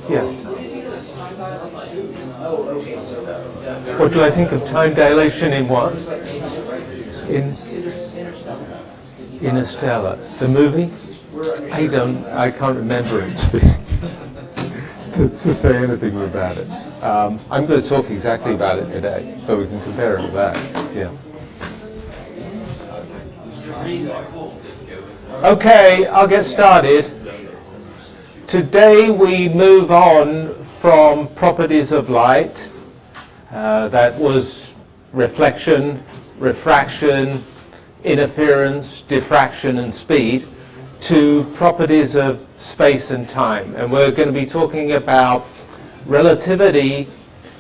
Yes. What do I think of time dilation in what? In Interstellar. The movie? I can't remember it to say anything about it. I'm going to talk exactly about it today, so we can compare it with that. Yeah. Okay, I'll get started. Today we move on from properties of light. That was reflection, refraction, interference, diffraction, and speed, to properties of space and time. And we're going to be talking about relativity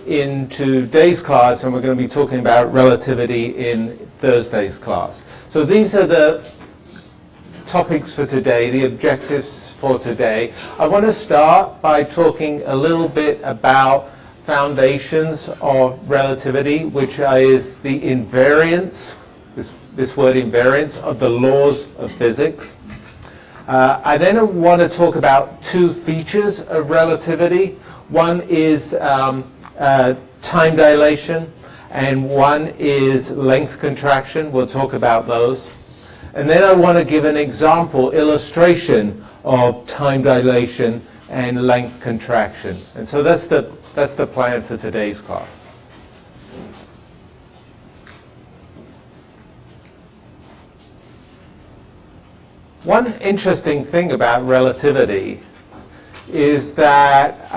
in today's class, and we're going to be talking about relativity in Thursday's class. So these are the topics for today, the objectives for today. I want to start by talking a little bit about foundations of relativity, which is the invariance, this word invariance, of the laws of physics. I then want to talk about two features of relativity. One is time dilation, and one is length contraction. We'll talk about those. And then I want to give an example, illustration of time dilation and length contraction. And so that's the plan for today's class. One interesting thing about relativity is that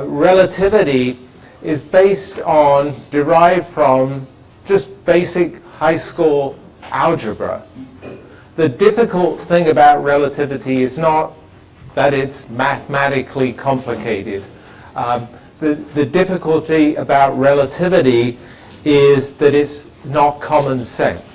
relativity is derived from just basic high school algebra. The difficult thing about relativity is not that it's mathematically complicated. The difficulty about relativity is that it's not common sense.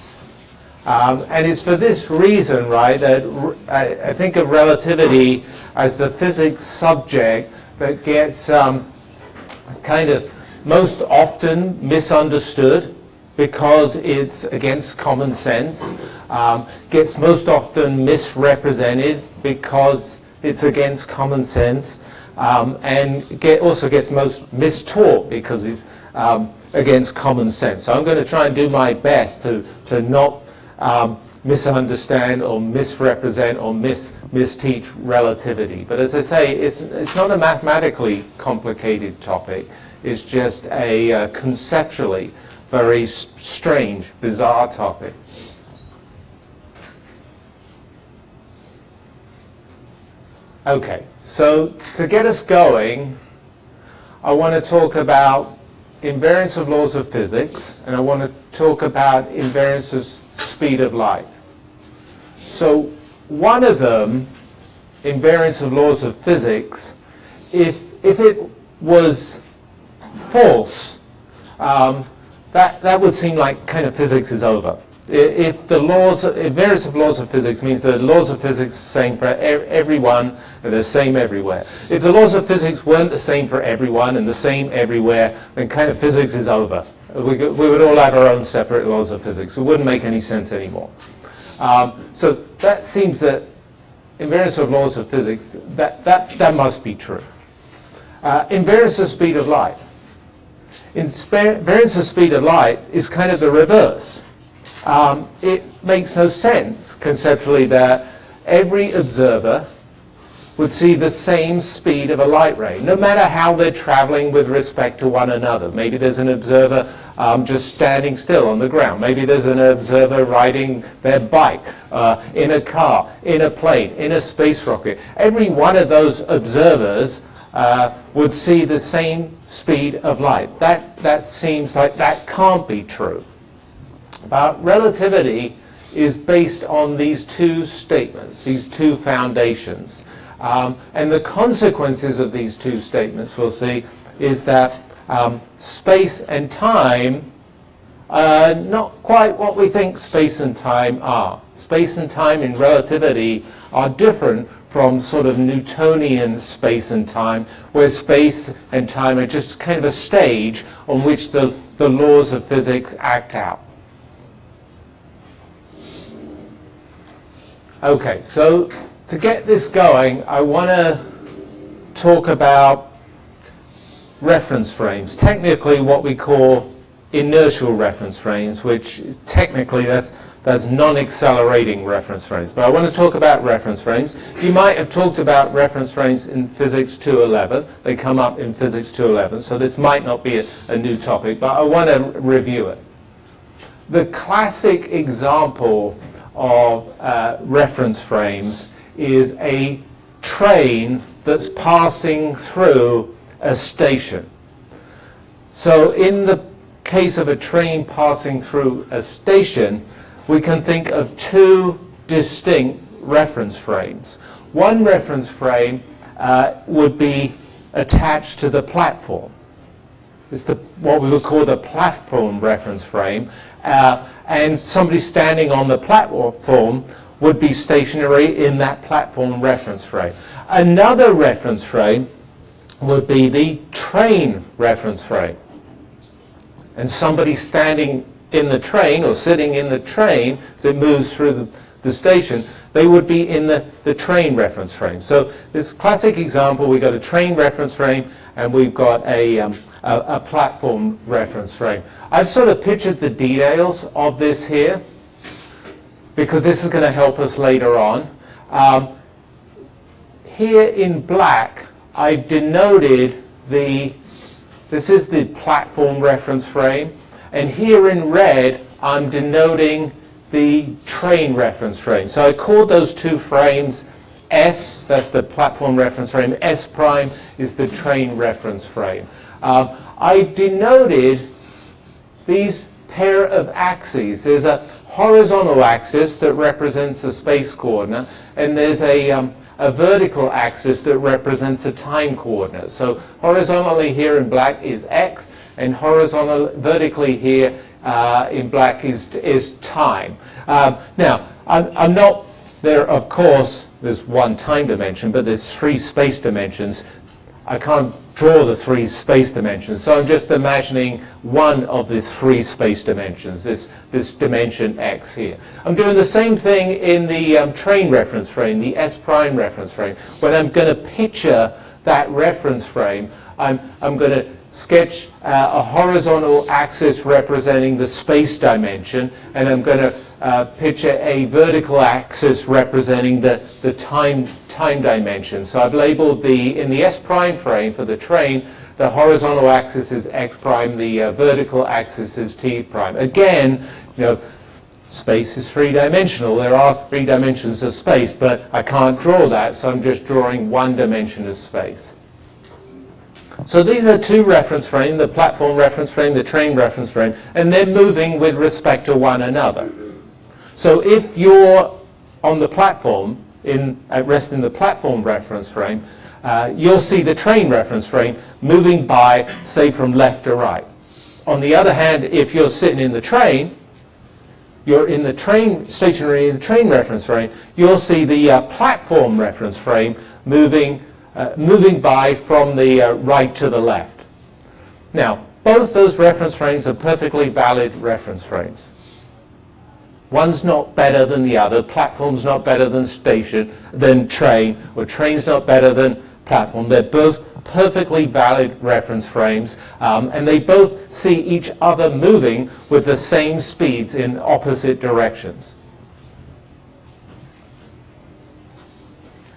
And it's for this reason, right, that I think of relativity as the physics subject that gets kind of most often misunderstood because it's against common sense, gets most often misrepresented because it's against common sense, and also gets most mistaught because it's against common sense. So I'm going to try and do my best to not misunderstand or misrepresent or misteach relativity. But as I say, it's not a mathematically complicated topic. It's just a conceptually very strange, bizarre topic. Okay, so to get us going, I want to talk about invariance of laws of physics, and I want to talk about invariance of speed of light. So one of them, invariance of laws of physics, if it was false, that would seem like kind of physics is over. If the invariance of laws of physics means that the laws of physics are the same for everyone and the same everywhere. If the laws of physics weren't the same for everyone and the same everywhere, then kind of physics is over. We would all have our own separate laws of physics. It wouldn't make any sense anymore. So that seems that invariance of laws of physics, that must be true. Invariance of speed of light. Invariance of speed of light is kind of the reverse. It makes no sense conceptually that every observer would see the same speed of a light ray, no matter how they're traveling with respect to one another. Maybe there's an observer just standing still on the ground. Maybe there's an observer riding their bike, in a car, in a plane, in a space rocket. Every one of those observers would see the same speed of light. That seems like that can't be true. But relativity is based on these two statements, these two foundations. And the consequences of these two statements, we'll see, is that space and time not quite what we think space and time are. Space and time in relativity are different from sort of Newtonian space and time, where space and time are just kind of a stage on which the laws of physics act out. Okay, so to get this going, I want to talk about reference frames, technically what we call inertial reference frames, which technically that's non-accelerating reference frames. But I want to talk about reference frames. You might have talked about reference frames in Physics 211. They come up in Physics 211, so this might not be a new topic, but I want to review it. The classic example of reference frames is a train that's passing through a station. So in the case of a train passing through a station, we can think of two distinct reference frames. One reference frame would be attached to the platform. It's what we would call the platform reference frame. And somebody standing on the platform would be stationary in that platform reference frame. Another reference frame would be the train reference frame. And somebody standing in the train or sitting in the train as it moves through the station, they would be in the train reference frame. So this classic example, we've got a train reference frame and we've got a platform reference frame. I've sort of pictured the details of this here because this is going to help us later on. Here in black, I've denoted this is the platform reference frame, and here in red, I'm denoting the train reference frame. So I called those two frames S, that's the platform reference frame, S prime is the train reference frame. I denoted these pair of axes. There's a horizontal axis that represents a space coordinate, and there's a vertical axis that represents a time coordinate. So horizontally here in black is X, and vertically here in black is time. Now, I'm not there, of course, there's one time dimension, but there's three space dimensions. I can't draw the three space dimensions, so I'm just imagining one of the three space dimensions, this dimension X here. I'm doing the same thing in the train reference frame, the S prime reference frame. When I'm going to picture that reference frame, I'm going to sketch a horizontal axis representing the space dimension, and I'm going to picture a vertical axis representing the time dimension. So I've labeled in the S prime frame for the train, the horizontal axis is X prime, the vertical axis is T prime. Again, space is three-dimensional. There are three dimensions of space, but I can't draw that, so I'm just drawing one dimension of space. So these are two reference frames, the platform reference frame, the train reference frame, and they're moving with respect to one another. So if you're on the platform, at rest in the platform reference frame, you'll see the train reference frame moving by, say, from left to right. On the other hand, if you're sitting in the train, you're in the train, stationary in the train reference frame, you'll see the platform reference frame moving by from the right to the left. Now, both those reference frames are perfectly valid reference frames. One's not better than the other. Platform's not better than train, or train's not better than platform. They're both perfectly valid reference frames, and they both see each other moving with the same speeds in opposite directions.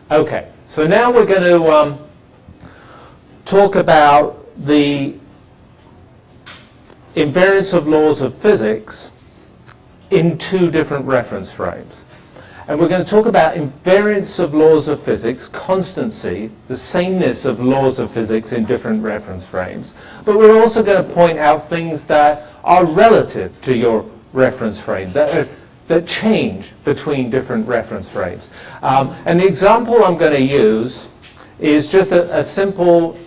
Okay, so now we're going to talk about the invariance of laws of physics in two different reference frames. And we're going to talk about invariance of laws of physics, constancy, the sameness of laws of physics in different reference frames. But we're also going to point out things that are relative to your reference frame, that change between different reference frames. And the example I'm going to use is just a simple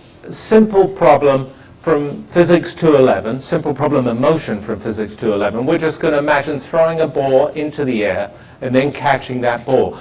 problem from Physics 211, simple problem of motion from Physics 211. We're just going to imagine throwing a ball into the air and then catching that ball.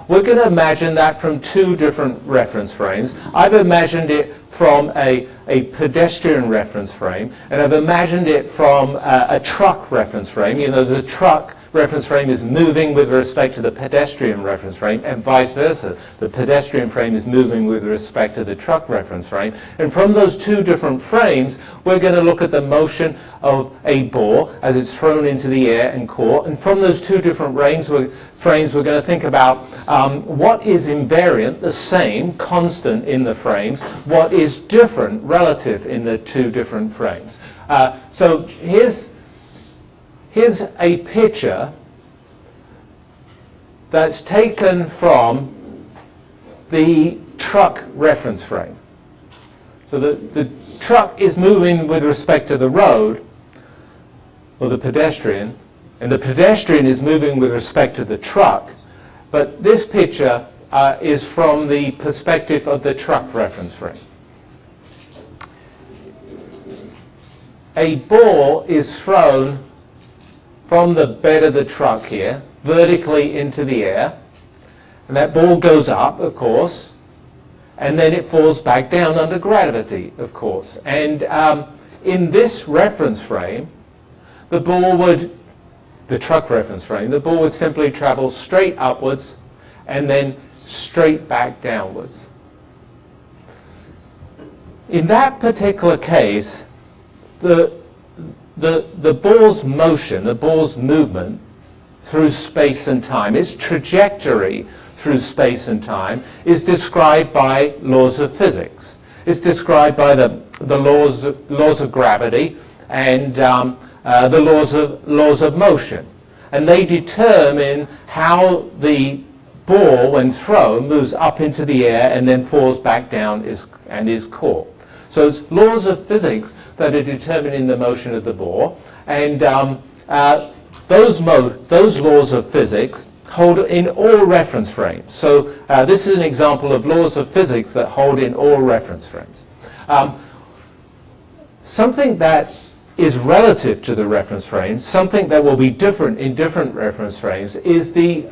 We're going to imagine that from two different reference frames. I've imagined it from a pedestrian reference frame, and I've imagined it from a truck reference frame. You know, the truck reference frame is moving with respect to the pedestrian reference frame, and vice versa. The pedestrian frame is moving with respect to the truck reference frame. And from those two different frames, we're going to look at the motion of a ball as it's thrown into the air and caught. And from those two different frames, we're going to think about what is invariant, the same, constant in the frames, what is different, relative in the two different frames. So here's a picture that's taken from the truck reference frame. So the truck is moving with respect to the road, or the pedestrian, and the pedestrian is moving with respect to the truck. But this picture is from the perspective of the truck reference frame. A ball is thrown from the bed of the truck here, vertically into the air. And that ball goes up, of course, and then it falls back down under gravity, of course. And in this reference frame, the truck reference frame, the ball would simply travel straight upwards and then straight back downwards. In that particular case, the ball's motion, the ball's movement through space and time, its trajectory through space and time is described by laws of physics. It's described by the laws of gravity and the laws of motion. And they determine how the ball, when thrown, moves up into the air and then falls back down and is caught. So it's laws of physics that are determining the motion of the ball, and those laws of physics hold in all reference frames. So this is an example of laws of physics that hold in all reference frames. Something that is relative to the reference frame, something that will be different in different reference frames, is the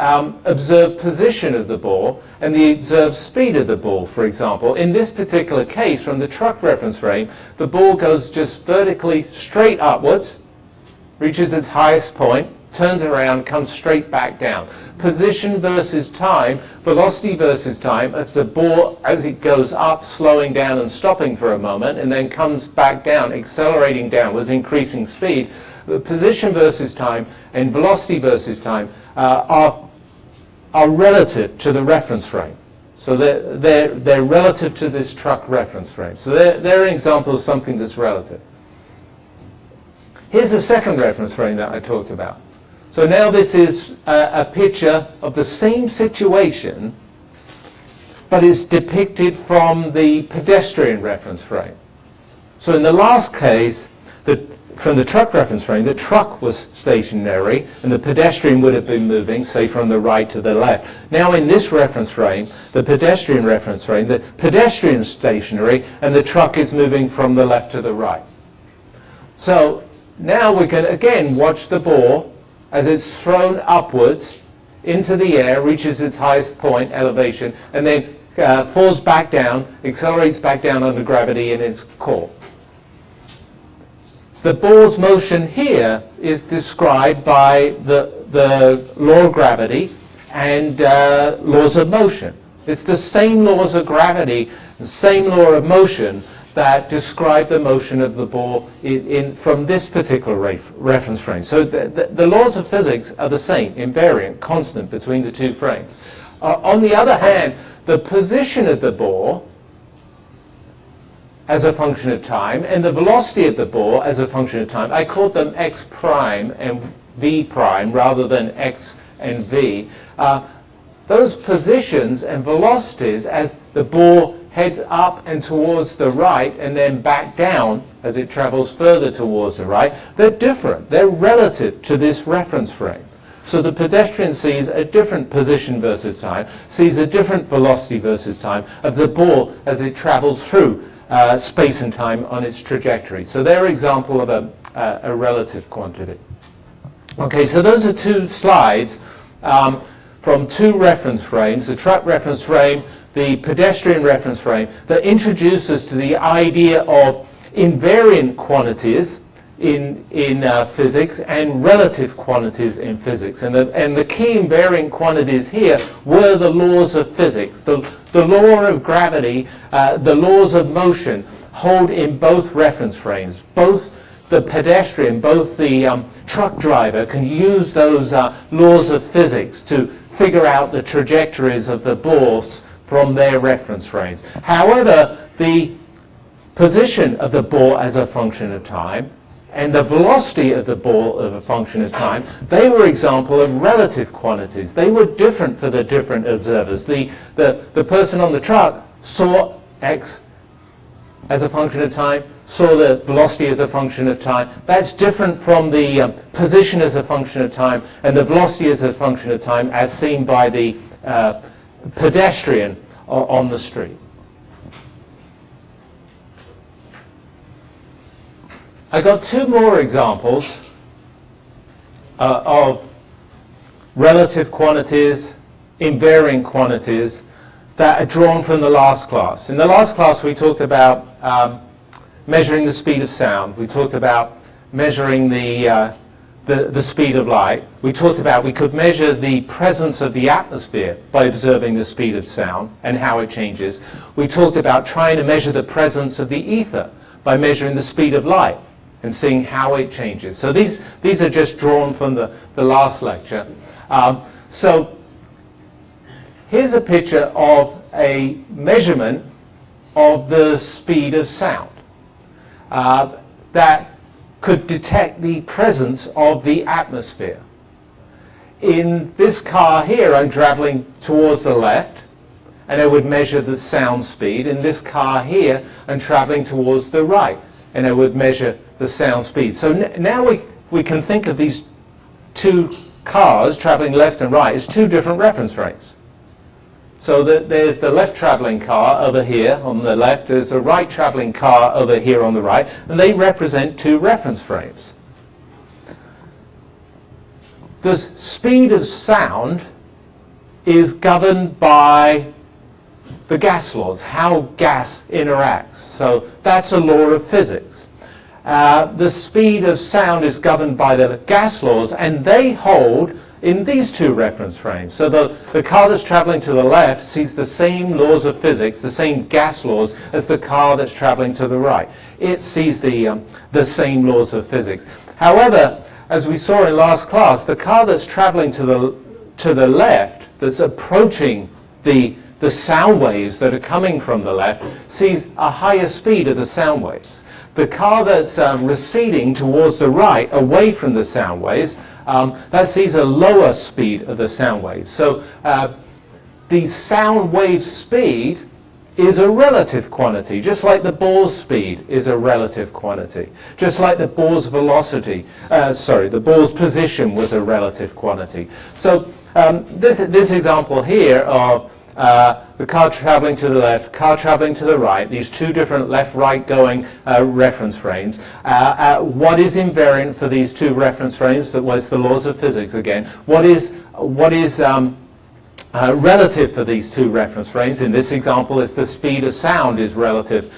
observed position of the ball and the observed speed of the ball, for example. In this particular case, from the truck reference frame, the ball goes just vertically straight upwards, reaches its highest point, turns around, comes straight back down. Position versus time, velocity versus time, as the ball, as it goes up, slowing down and stopping for a moment, and then comes back down, accelerating downwards, increasing speed. The position versus time and velocity versus time are relative to the reference frame. So they're relative to this truck reference frame. So they're an example of something that's relative. Here's the second reference frame that I talked about. So now this is a picture of the same situation, but it's depicted from the pedestrian reference frame. So in the last case, from the truck reference frame, the truck was stationary and the pedestrian would have been moving, say, from the right to the left. Now in this reference frame, the pedestrian reference frame, the pedestrian is stationary and the truck is moving from the left to the right. So now we can again watch the ball as it's thrown upwards into the air, reaches its highest point, elevation, and then falls back down, accelerates back down under gravity, and it's caught. The ball's motion here is described by the law of gravity and laws of motion. It's the same laws of gravity, the same law of motion that describe the motion of the ball from this particular reference frame. So the laws of physics are the same, invariant, constant between the two frames. On the other hand, the position of the ball as a function of time and the velocity of the ball as a function of time, I called them x prime and v prime rather than x and v. Those positions and velocities as the ball heads up and towards the right and then back down as it travels further towards the right, they're different. They're relative to this reference frame. So the pedestrian sees a different position versus time, sees a different velocity versus time of the ball as it travels through space and time on its trajectory. So they're an example of a relative quantity. Okay, so those are two slides from two reference frames, the truck reference frame, the pedestrian reference frame, that introduce us to the idea of invariant quantities in physics and relative quantities in physics. And the key invariant quantities here were the laws of physics. The law of gravity, the laws of motion hold in both reference frames. Both the pedestrian, both the truck driver can use those laws of physics to figure out the trajectories of the balls from their reference frames. However, the position of the ball as a function of time and the velocity of the ball as a function of time, they were example of relative quantities. They were different for the different observers. The person on the truck saw x as a function of time, saw the velocity as a function of time. That's different from the position as a function of time and the velocity as a function of time as seen by the pedestrian on the street. I got two more examples of relative quantities, invariant quantities that are drawn from the last class. In the last class we talked about measuring the speed of sound. We talked about measuring the speed of light. We talked about we could measure the presence of the atmosphere by observing the speed of sound and how it changes. We talked about trying to measure the presence of the ether by measuring the speed of light and seeing how it changes. So these are just drawn from the last lecture. So here's a picture of a measurement of the speed of sound that could detect the presence of the atmosphere. In this car here, I'm traveling towards the left, and I would measure the sound speed. In this car here, I'm traveling towards the right, and I would measure the sound speed. So now we can think of these two cars traveling left and right as two different reference frames. So there's the left traveling car over here on the left, there's the right traveling car over here on the right, and they represent two reference frames. The speed of sound is governed by the gas laws, how gas interacts. So that's a law of physics. The speed of sound is governed by the gas laws, and they hold in these two reference frames. So the car that's traveling to the left sees the same laws of physics, the same gas laws, as the car that's traveling to the right. It sees the same laws of physics. However, as we saw in last class, the car that's traveling to the left, that's approaching the sound waves that are coming from the left, sees a higher speed of the sound waves. The car that's receding towards the right, away from the sound waves, that sees a lower speed of the sound waves. So the sound wave speed is a relative quantity, just like the ball's speed is a relative quantity, just like the ball's velocity, the ball's position was a relative quantity. So this example here of the car traveling to the left, car traveling to the right, these two different left-right going reference frames. What is invariant for these two reference frames? That was the laws of physics again. What is relative for these two reference frames? In this example, is the speed of sound is relative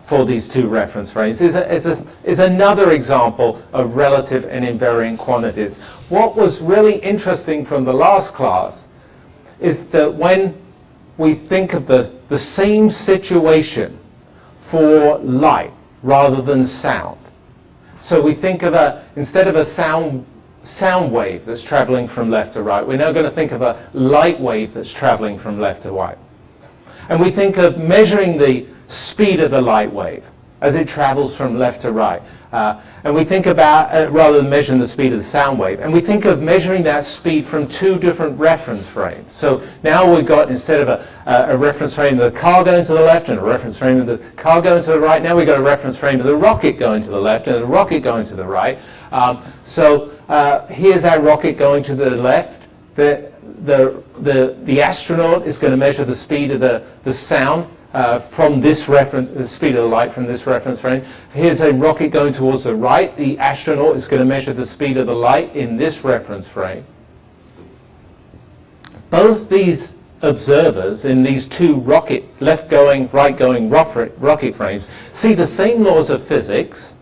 for these two reference frames. Is another example of relative and invariant quantities. What was really interesting from the last class is that when we think of the same situation for light rather than sound. So we think of instead of a sound wave that's traveling from left to right, we're now going to think of a light wave that's traveling from left to right. And we think of measuring the speed of the light wave as it travels from left to right. And we think about, rather than measuring the speed of the sound wave, and we think of measuring that speed from two different reference frames. So now we've got, instead of a reference frame of the car going to the left and a reference frame of the car going to the right, now we've got a reference frame of the rocket going to the left and a rocket going to the right. Here's our rocket going to the left. The astronaut is going to measure the speed of the sound from this reference, the speed of light from this reference frame. Here's a rocket going towards the right. The astronaut is going to measure the speed of the light in this reference frame. Both these observers in these two left-going, right-going rocket frames see the same laws of physics.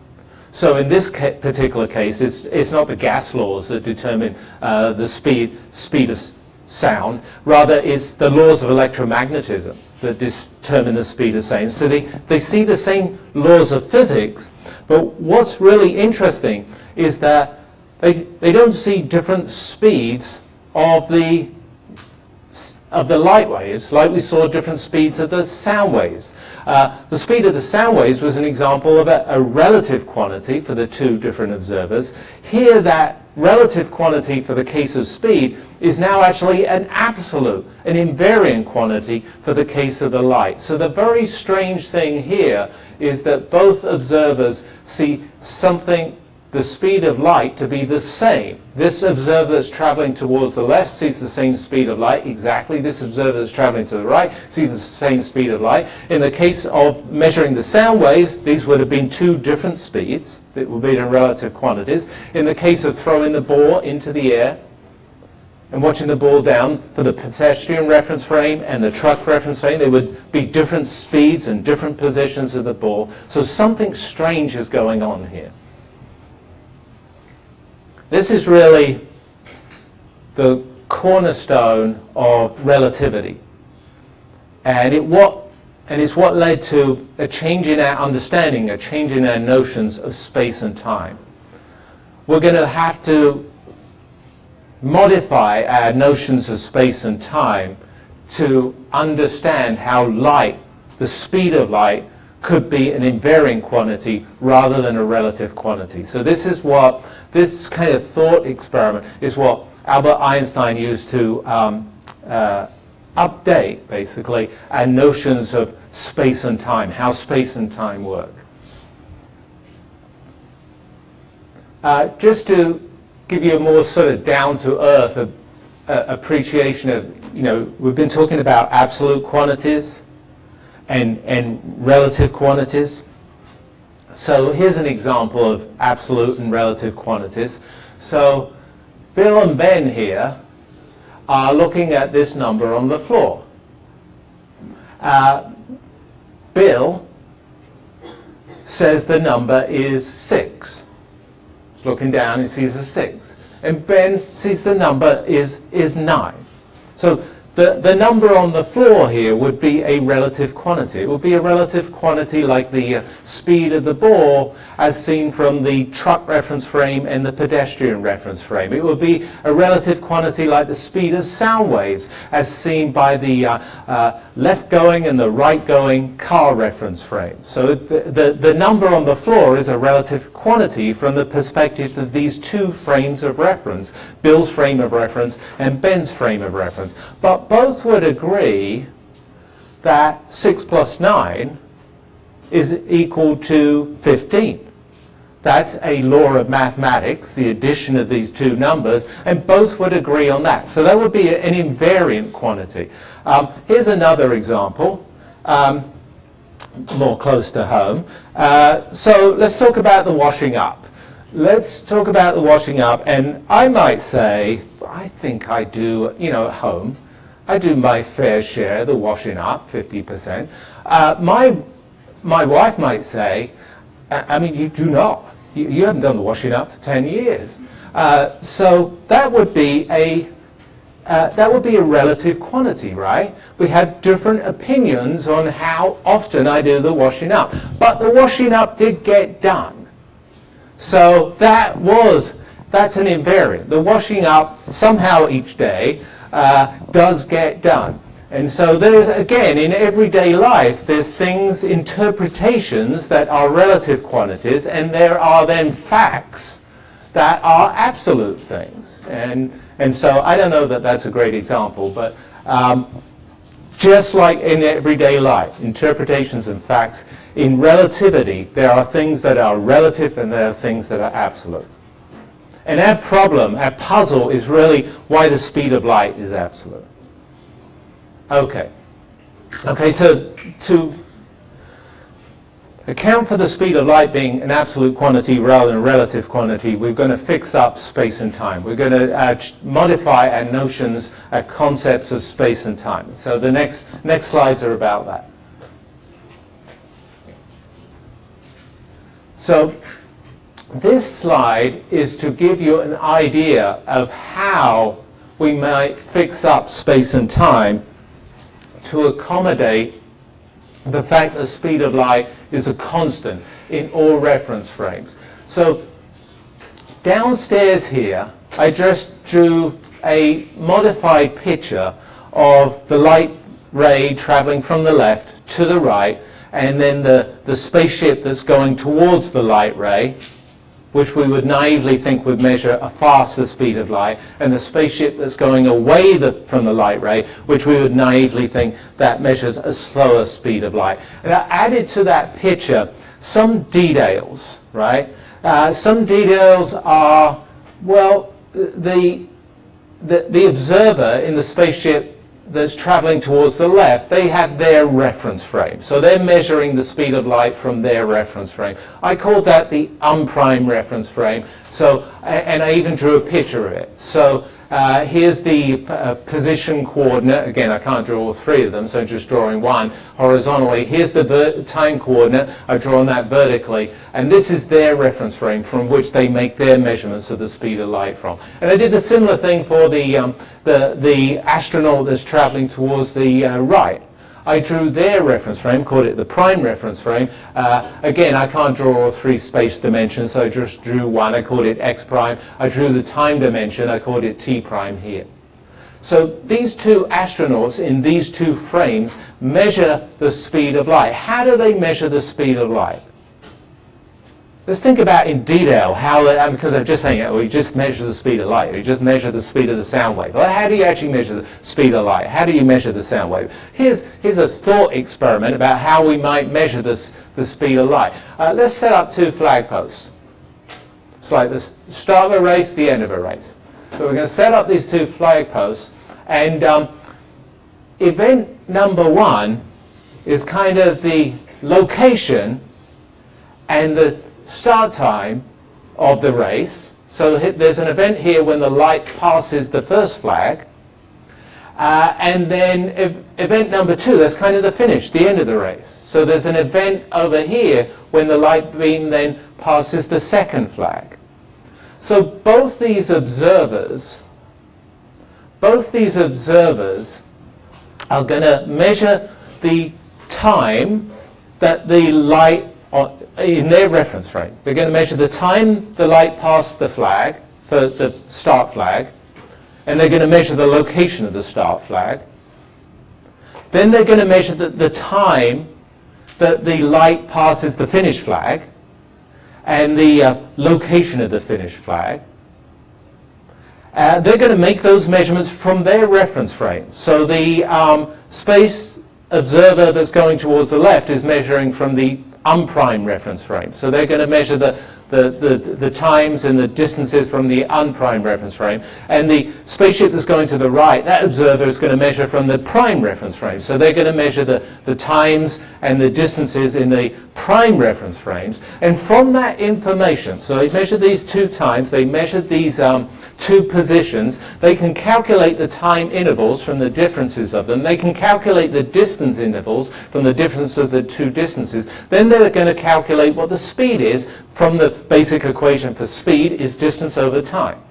So in this particular case, it's not the gas laws that determine the speed of sound. Rather, it's the laws of electromagnetism that determine the speed of sound. So they see the same laws of physics, but what's really interesting is that they don't see different speeds of the light waves, like we saw different speeds of the sound waves. The speed of the sound waves was an example of a relative quantity for the two different observers. Here, that relative quantity for the case of speed is now actually an absolute, an invariant quantity for the case of the light. So the very strange thing here is that both observers see something, the speed of light, to be the same. This observer that's traveling towards the left sees the same speed of light exactly. This observer that's traveling to the right sees the same speed of light. In the case of measuring the sound waves, these would have been two different speeds that would be in relative quantities. In the case of throwing the ball into the air and watching the ball down, for the pedestrian reference frame and the truck reference frame, there would be different speeds and different positions of the ball. So something strange is going on here. This is really the cornerstone of relativity, and it's what led to a change in our understanding, a change in our notions of space and time. We're going to have to modify our notions of space and time to understand how light, the speed of light, could be an invariant quantity rather than a relative quantity. So this kind of thought experiment is what Albert Einstein used to update, basically, our notions of space and time, how space and time work. Just to give you a more sort of down-to-earth appreciation of, we've been talking about absolute quantities and relative quantities. So here's an example of absolute and relative quantities. So Bill and Ben here are looking at this number on the floor. Bill says the number is 6. He's looking down, he sees a 6. And Ben sees the number is 9. So the number on the floor here would be a relative quantity. It would be a relative quantity like the speed of the ball as seen from the truck reference frame and the pedestrian reference frame. It would be a relative quantity like the speed of sound waves as seen by the left-going and the right-going car reference frame. So the number on the floor is a relative quantity from the perspective of these two frames of reference, Bill's frame of reference and Ben's frame of reference. But both would agree that 6 plus 9 is equal to 15. That's a law of mathematics, the addition of these two numbers, and both would agree on that. So that would be an invariant quantity. Here's another example, more close to home. So let's talk about the washing up. Let's talk about the washing up, and I might say, I think I do, at home, I do my fair share, the washing up, 50%. My wife might say, I mean, you do not. You haven't done the washing up for 10 years. So that would be a relative quantity, right? We have different opinions on how often I do the washing up. But the washing up did get done. So that's an invariant. The washing up somehow each day does get done. And so there's, again, in everyday life, there's things, interpretations that are relative quantities, and there are then facts that are absolute things. And so I don't know that that's a great example, but just like in everyday life, interpretations and facts, in relativity, there are things that are relative and there are things that are absolute. And our problem, our puzzle, is really why the speed of light is absolute. Okay. Okay, to account for the speed of light being an absolute quantity rather than a relative quantity, we're going to fix up space and time. We're going to modify our notions, our concepts of space and time. So the next slides are about that. So this slide is to give you an idea of how we might fix up space and time to accommodate the fact that the speed of light is a constant in all reference frames. So downstairs here, I just drew a modified picture of the light ray traveling from the left to the right, and then the spaceship that's going towards the light ray, which we would naively think would measure a faster speed of light, and the spaceship that's going away from the light ray, which we would naively think that measures a slower speed of light. And I added to that picture some details, right? Some details are, well, the observer in the spaceship that's traveling towards the left, they have their reference frame. So they're measuring the speed of light from their reference frame. I called that the unprimed reference frame. So, and I even drew a picture of it. So here's the position coordinate. Again, I can't draw all three of them, so I'm just drawing one horizontally. Here's the time coordinate. I've drawn that vertically. And this is their reference frame from which they make their measurements of the speed of light from. And I did a similar thing for the astronaut that's traveling towards the right. I drew their reference frame, called it the prime reference frame. Again, I can't draw all three space dimensions, so I just drew one. I called it x prime. I drew the time dimension. I called it t prime here. So these two astronauts in these two frames measure the speed of light. How do they measure the speed of light? Let's think about in detail how that, because I'm just saying, we just measure the speed of light, we just measure the speed of the sound wave. Well, how do you actually measure the speed of light? How do you measure the sound wave? Here's a thought experiment about how we might measure the speed of light. Let's set up two flag posts. It's like the start of a race, the end of a race. So we're going to set up these two flag posts, and event number one is kind of the location and the start time of the race. So there's an event here when the light passes the first flag, and then event number two, that's kind of the finish, the end of the race. So there's an event over here when the light beam then passes the second flag. So both these observers are going to measure the time that the light in their reference frame. They're going to measure the time the light passed the flag, for the start flag, and they're going to measure the location of the start flag. Then they're going to measure the time that the light passes the finish flag, and the location of the finish flag. They're going to make those measurements from their reference frame. So the space observer that's going towards the left is measuring from the unprimed reference frame. So they're going to measure the times and the distances from the unprimed reference frame. And the spaceship that's going to the right, that observer is going to measure from the prime reference frame. So they're going to measure the times and the distances in the prime reference frames. And from that information, so they measure these two times, they measure these two positions, they can calculate the time intervals from the differences of them, they can calculate the distance intervals from the difference of the two distances, then they're going to calculate what the speed is from the basic equation for speed is distance over time.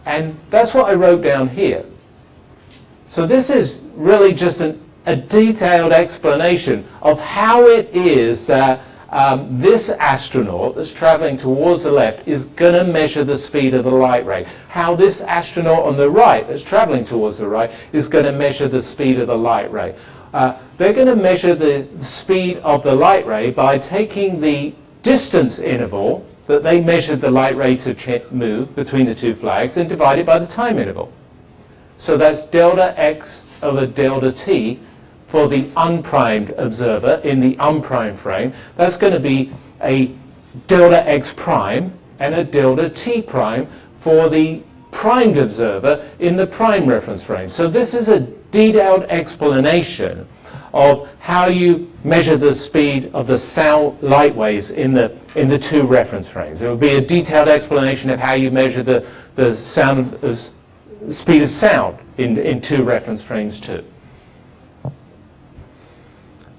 And that's what I wrote down here. So this is really just a detailed explanation of how it is that this astronaut that's traveling towards the left is going to measure the speed of the light ray. How this astronaut on the right that's traveling towards the right is going to measure the speed of the light ray. They're going to measure the speed of the light ray by taking the distance interval that they measured the light ray to move between the two flags and divide it by the time interval. So that's delta x over delta t for the unprimed observer in the unprimed frame. That's going to be a delta x prime and a delta t prime for the primed observer in the prime reference frame. So this is a detailed explanation of how you measure the speed of the sound light waves in the two reference frames. It will be a detailed explanation of how you measure the speed of sound in two reference frames too.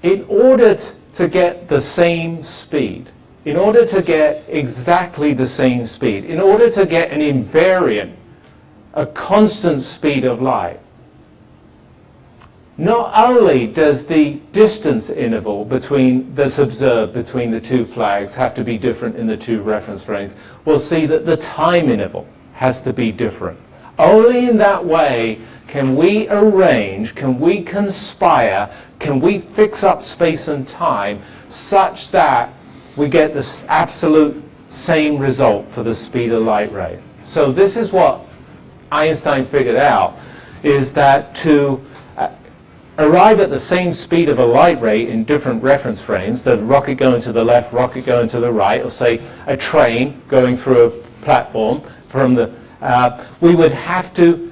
In order to get the same speed, in order to get exactly the same speed, in order to get an invariant, a constant speed of light, not only does the distance interval that's observed between the two flags have to be different in the two reference frames, we'll see that the time interval has to be different. Only in that way can we arrange, can we conspire, can we fix up space and time such that we get this absolute same result for the speed of light ray. So this is what Einstein figured out, is that to arrive at the same speed of a light ray in different reference frames, the rocket going to the left, rocket going to the right, or say a train going through a platform from the, we would have to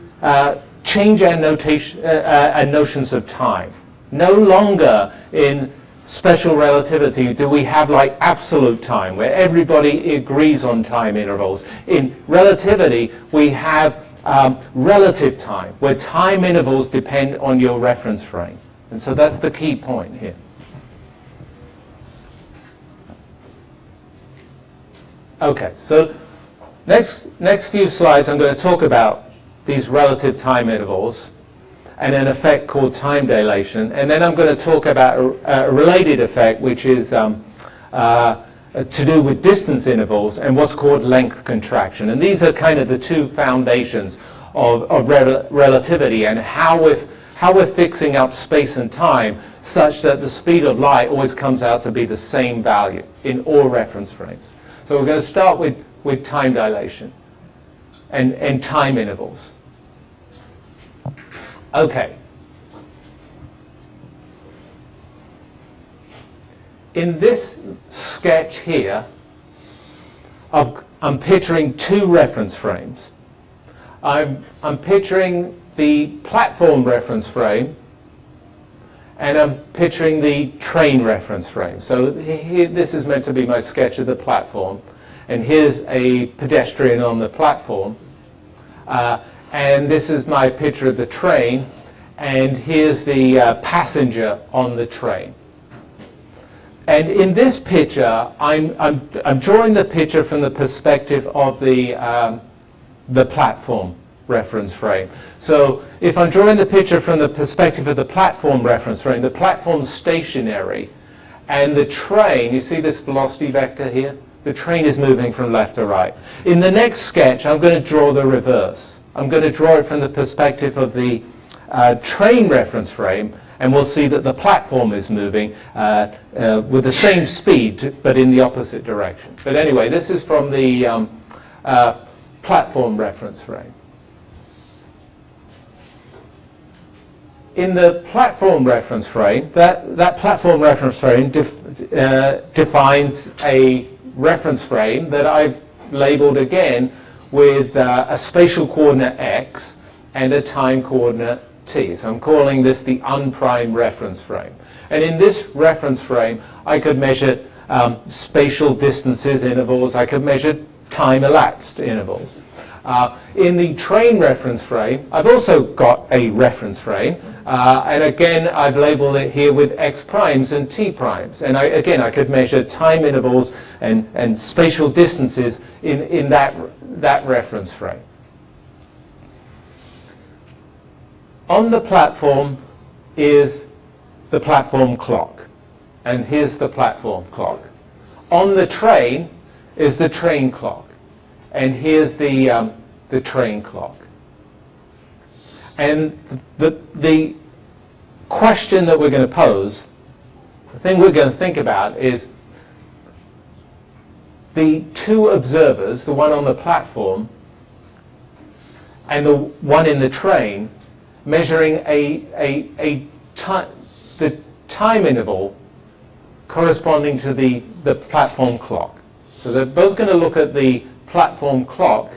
change our notation, our notions of time. No longer in special relativity do we have like absolute time where everybody agrees on time intervals. In relativity we have relative time, where time intervals depend on your reference frame. And so that's the key point here. Okay, so next few slides I'm going to talk about these relative time intervals and an effect called time dilation, and then I'm going to talk about a related effect which is to do with distance intervals and what's called length contraction. And these are kind of the two foundations of relativity and how we're fixing up space and time such that the speed of light always comes out to be the same value in all reference frames. So we're going to start with time dilation and time intervals. Okay. In this sketch here, I'm picturing two reference frames. I'm picturing the platform reference frame, and I'm picturing the train reference frame. So here, this is meant to be my sketch of the platform, and here's a pedestrian on the platform, and this is my picture of the train, and here's the passenger on the train. And in this picture, I'm drawing the picture from the perspective of the platform reference frame. So if I'm drawing the picture from the perspective of the platform reference frame, the platform's stationary, and the train, you see this velocity vector here? The train is moving from left to right. In the next sketch, I'm going to draw the reverse. I'm going to draw it from the perspective of the train reference frame, and we'll see that the platform is moving with the same speed, but in the opposite direction. But anyway, this is from the platform reference frame. In the platform reference frame, that platform reference frame defines a reference frame that I've labeled again with a spatial coordinate x and a time coordinate t. So I'm calling this the unprimed reference frame. And in this reference frame, I could measure spatial distances, intervals. I could measure time elapsed intervals. In the train reference frame, I've also got a reference frame. And again, I've labeled it here with x primes and t primes. And again, I could measure time intervals and spatial distances in that reference frame. On the platform is the platform clock, and here's the platform clock. On the train is the train clock, and here's the train clock. And the question that we're going to pose, the thing we're going to think about is the two observers, the one on the platform and the one in the train, measuring the time interval corresponding to the platform clock. So they're both going to look at the platform clock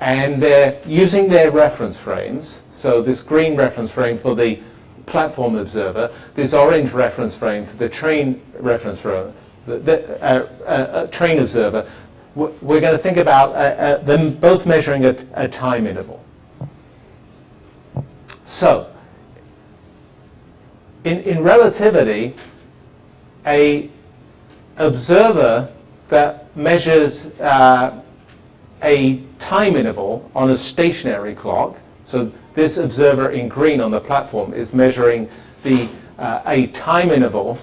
and they're using their reference frames. So this green reference frame for the platform observer, this orange reference frame for the train reference frame, the train observer. We're going to think about them both measuring a time interval. So, in relativity, a observer that measures a time interval on a stationary clock, so this observer in green on the platform is measuring a time interval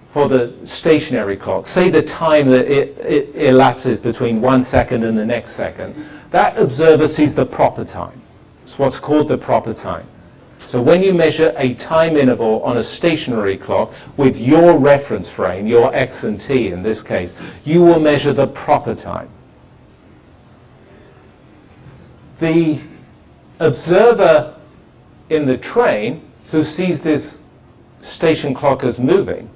for the stationary clock. Say the time that it elapses between 1 second and the next second. That observer sees the proper time. It's what's called the proper time. So when you measure a time interval on a stationary clock with your reference frame, your x and t in this case, you will measure the proper time. The observer in the train who sees this station clock as moving,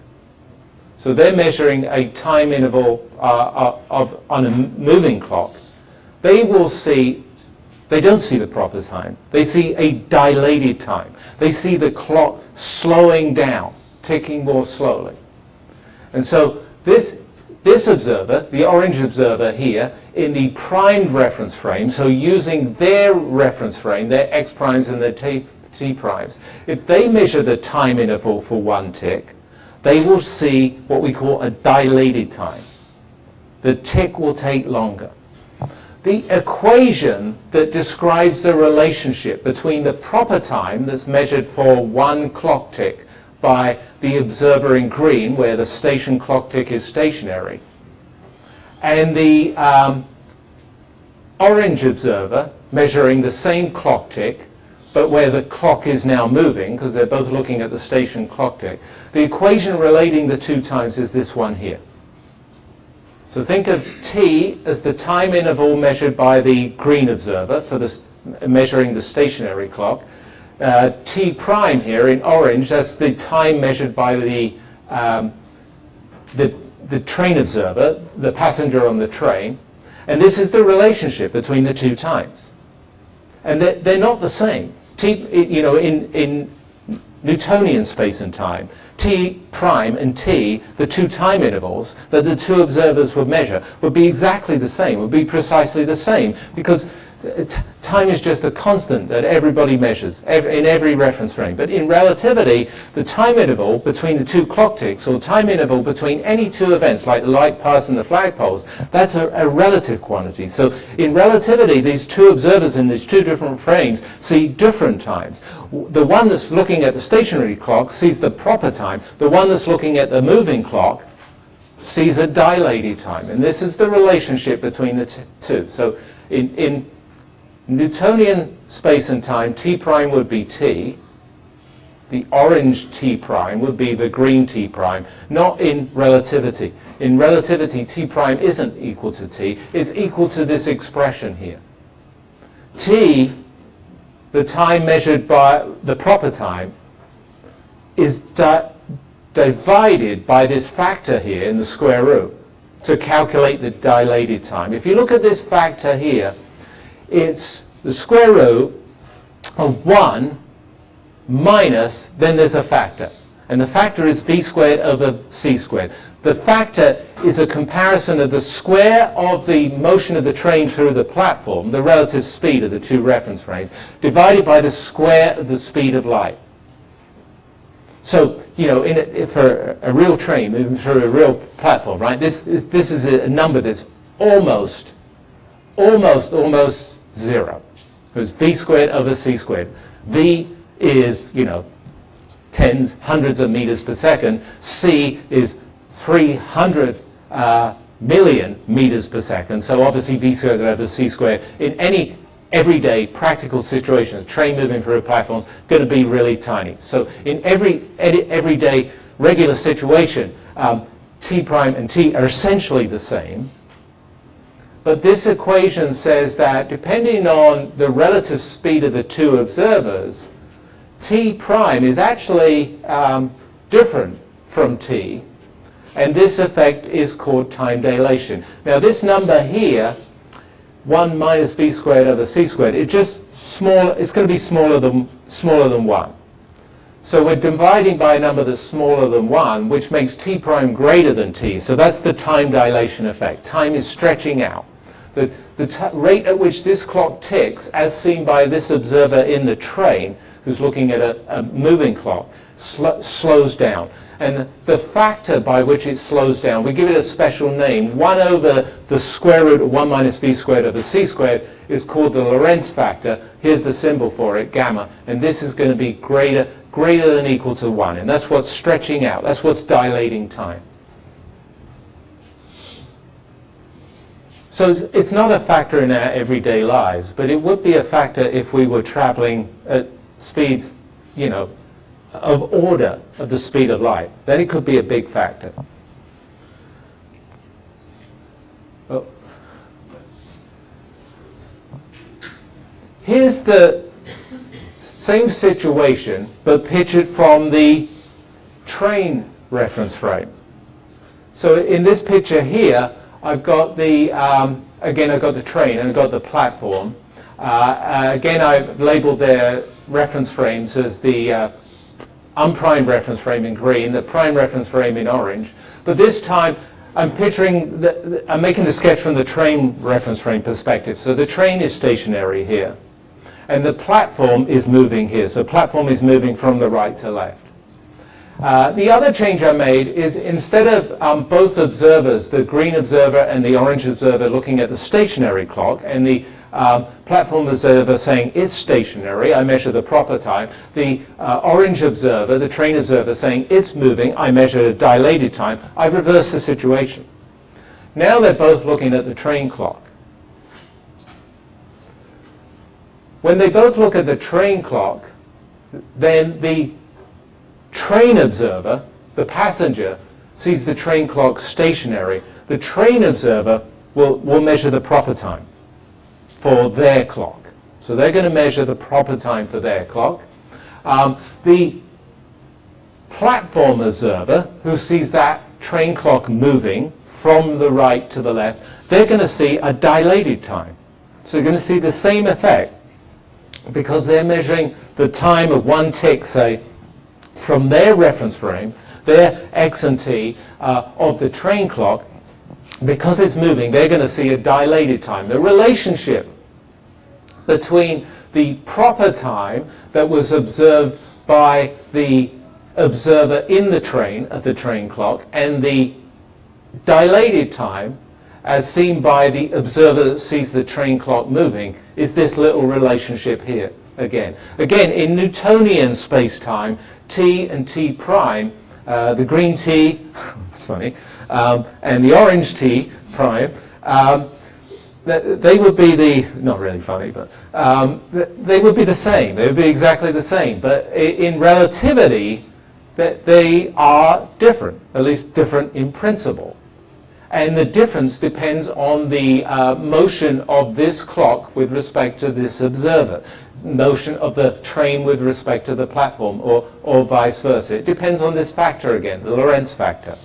so they're measuring a time interval on a moving clock, they will see, they don't see the proper time. They see a dilated time. They see the clock slowing down, ticking more slowly. And so this observer, the orange observer here, in the primed reference frame, so using their reference frame, their x primes and their t primes, if they measure the time interval for one tick, they will see what we call a dilated time. The tick will take longer. The equation that describes the relationship between the proper time that's measured for one clock tick by the observer in green, where the station clock tick is stationary, and the orange observer measuring the same clock tick, but where the clock is now moving, because they're both looking at the station clock tick. The equation relating the two times is this one here. So think of t as the time interval measured by the green observer for measuring the stationary clock. T prime here in orange, that's the time measured by the train observer, the passenger on the train. And this is the relationship between the two times. And they're not the same. In Newtonian space and time, t prime and t, the two time intervals that the two observers would measure, would be exactly the same, would be precisely the same, because time is just a constant that everybody measures in every reference frame. But in relativity, the time interval between the two clock ticks, or time interval between any two events, like the light pass and the flagpoles, that's a relative quantity. So in relativity, these two observers in these two different frames see different times. The one that's looking at the stationary clock sees the proper time. The one that's looking at the moving clock sees a dilated time. And this is the relationship between the two. So in Newtonian space and time, t prime would be t. The orange t prime would be the green t prime, not in relativity. In relativity, t prime isn't equal to t. It's equal to this expression here. T, the time measured by the proper time, is divided by this factor here in the square root to calculate the dilated time. If you look at this factor here, it's the square root of 1 minus, then there's a factor. And the factor is v squared over c squared. The factor is a comparison of the square of the motion of the train through the platform, the relative speed of the two reference frames, divided by the square of the speed of light. So, for a real train moving through a real platform, right, this is a number that's almost 0. Because v squared over c squared. V is, tens, hundreds of meters per second. C is 300 million meters per second. So obviously v squared over c squared in any everyday practical situation, a train moving through a platform, is going to be really tiny. So in everyday regular situation, t prime and t are essentially the same. But this equation says that depending on the relative speed of the two observers, t prime is actually different from t, and this effect is called time dilation. Now this number here 1 minus v squared over c squared. It's just small. It's going to be smaller than 1. So we're dividing by a number that's smaller than 1, which makes t prime greater than t. So that's the time dilation effect. Time is stretching out. The rate at which this clock ticks, as seen by this observer in the train, who's looking at a moving clock, slows down. And the factor by which it slows down, we give it a special name. 1 over the square root of 1 minus v squared over c squared is called the Lorentz factor. Here's the symbol for it, gamma. And this is going to be greater than or equal to 1. And that's what's stretching out. That's what's dilating time. So it's not a factor in our everyday lives, but it would be a factor if we were traveling at speeds, of order of the speed of light. Then it could be a big factor. Oh. Here's the same situation, but pictured from the train reference frame. So in this picture here, I've got the, again, I've got the train and I've got the platform. Again, I've labeled their reference frames as the unprimed reference frame in green, the prime reference frame in orange. But this time, I'm picturing, I'm making the sketch from the train reference frame perspective. So the train is stationary here. And the platform is moving here. So platform is moving from the right to left. The other change I made is instead of both observers, the green observer and the orange observer looking at the stationary clock, and the platform observer saying it's stationary, I measure the proper time. The orange observer, the train observer, saying it's moving, I measure a dilated time. I've reversed the situation. Now they're both looking at the train clock. When they both look at the train clock, then the train observer, the passenger, sees the train clock stationary. The train observer will measure the proper time for their clock. So they're going to measure the proper time for their clock. The platform observer, who sees that train clock moving from the right to the left, they're going to see a dilated time. So you're going to see the same effect because they're measuring the time of one tick, say, from their reference frame, their x and t of the train clock. Because it's moving, they're going to see a dilated time. The relationship between the proper time that was observed by the observer in the train of the train clock and the dilated time as seen by the observer that sees the train clock moving is this little relationship here again. Again, in Newtonian space-time, t and t prime, the green t, it's funny, and the orange t prime, they would be the, not really funny, but they would be the same. They would be exactly the same. But in relativity, they are different, at least different in principle. And the difference depends on the motion of this clock with respect to this observer, motion of the train with respect to the platform, or vice versa. It depends on this factor again, the Lorentz factor.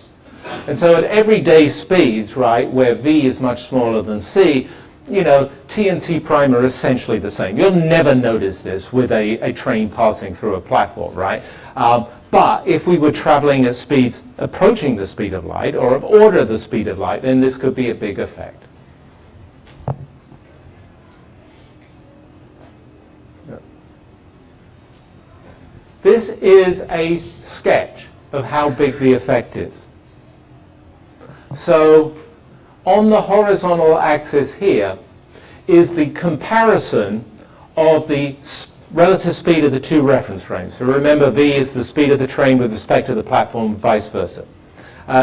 And so at everyday speeds, right, where v is much smaller than c, t and t prime are essentially the same. You'll never notice this with a train passing through a platform, right? But if we were traveling at speeds approaching the speed of light, or of order the speed of light, then this could be a big effect. This is a sketch of how big the effect is. So on the horizontal axis here is the comparison of the relative speed of the two reference frames. So remember, v is the speed of the train with respect to the platform, vice versa.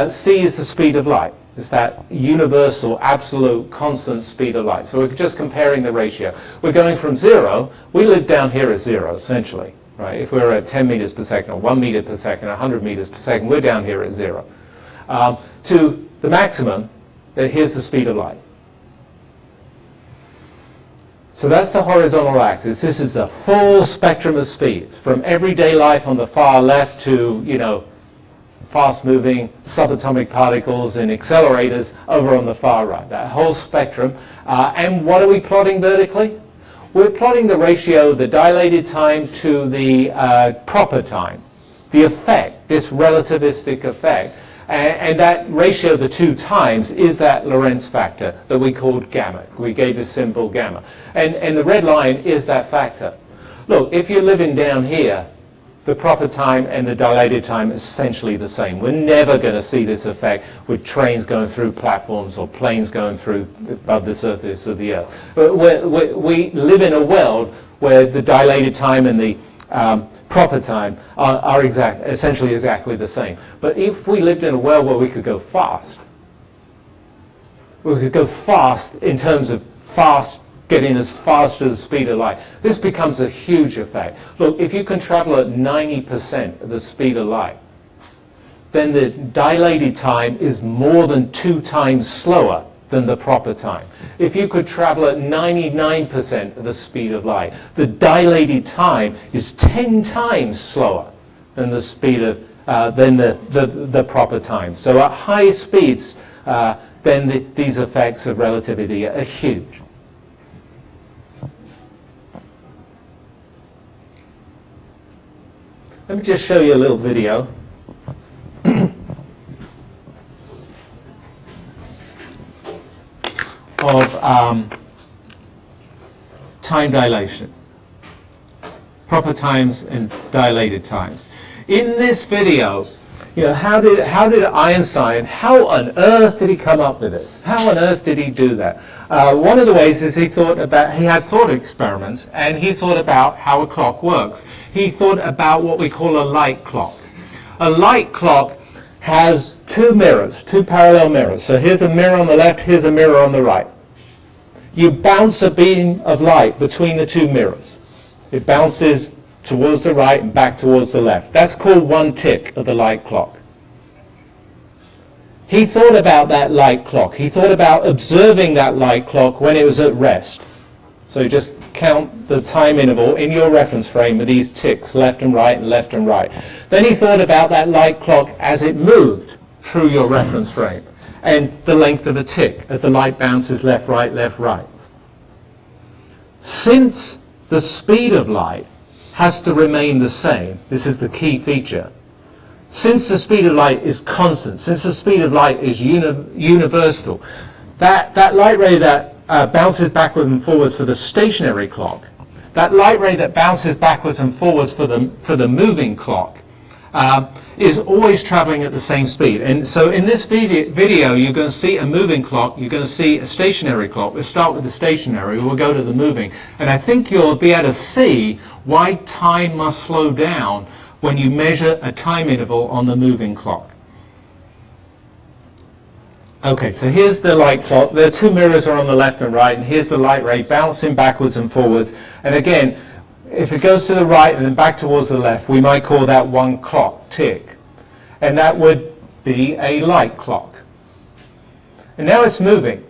C is the speed of light. It's that universal, absolute, constant speed of light. So we're just comparing the ratio. We're going from 0. We live down here at 0, essentially. Right? If we're at 10 meters per second, or 1 meter per second, 100 meters per second, we're down here at 0. To the maximum, here's the speed of light. So that's the horizontal axis. This is the full spectrum of speeds, from everyday life on the far left to, fast-moving subatomic particles and accelerators over on the far right, that whole spectrum. And what are we plotting vertically? We're plotting the ratio of the dilated time to the proper time, the effect, this relativistic effect. And that ratio of the two times is that Lorentz factor that we called gamma. We gave the symbol gamma. And the red line is that factor. Look, if you're living down here, the proper time and the dilated time is essentially the same. We're never going to see this effect with trains going through platforms or planes going through above the surface of the Earth. But we live in a world where the dilated time and the proper time are essentially exactly the same. But if we lived in a world where we could go fast in terms of getting as fast as the speed of light, this becomes a huge effect. Look, if you can travel at 90% of the speed of light, then the dilated time is more than 2 times slower than the proper time. If you could travel at 99% of the speed of light, the dilated time is 10 times slower than the speed of the proper time. So at high speeds, then these effects of relativity are huge. Let me just show you a little video. Of time dilation, proper times and dilated times. In this video, you know, how did Einstein, how on earth did he come up with this? How on earth did he do that? One of the ways is he had thought experiments, and he thought about how a clock works. He thought about what we call a light clock. A light clock has two mirrors, two parallel mirrors. So here's a mirror on the left, here's a mirror on the right. You bounce a beam of light between the two mirrors. It bounces towards the right and back towards the left. That's called one tick of the light clock. He thought about that light clock. He thought about observing that light clock when it was at rest. So just count the time interval in your reference frame with these ticks, left and right and left and right. Then he thought about that light clock as it moved through your reference frame and the length of a tick as the light bounces left, right, left, right. Since the speed of light has to remain the same, this is the key feature, since the speed of light is constant, since the speed of light is universal, that light ray that bounces backwards and forwards for the stationary clock, that light ray that bounces backwards and forwards for the moving clock, is always traveling at the same speed. And so in this video, you're going to see a moving clock, you're going to see a stationary clock. We'll start with the stationary, we'll go to the moving. And I think you'll be able to see why time must slow down when you measure a time interval on the moving clock. Okay, so here's the light clock. The two mirrors are on the left and right, and here's the light ray bouncing backwards and forwards. And again, if it goes to the right and then back towards the left, we might call that one clock tick. And that would be a light clock. And now it's moving.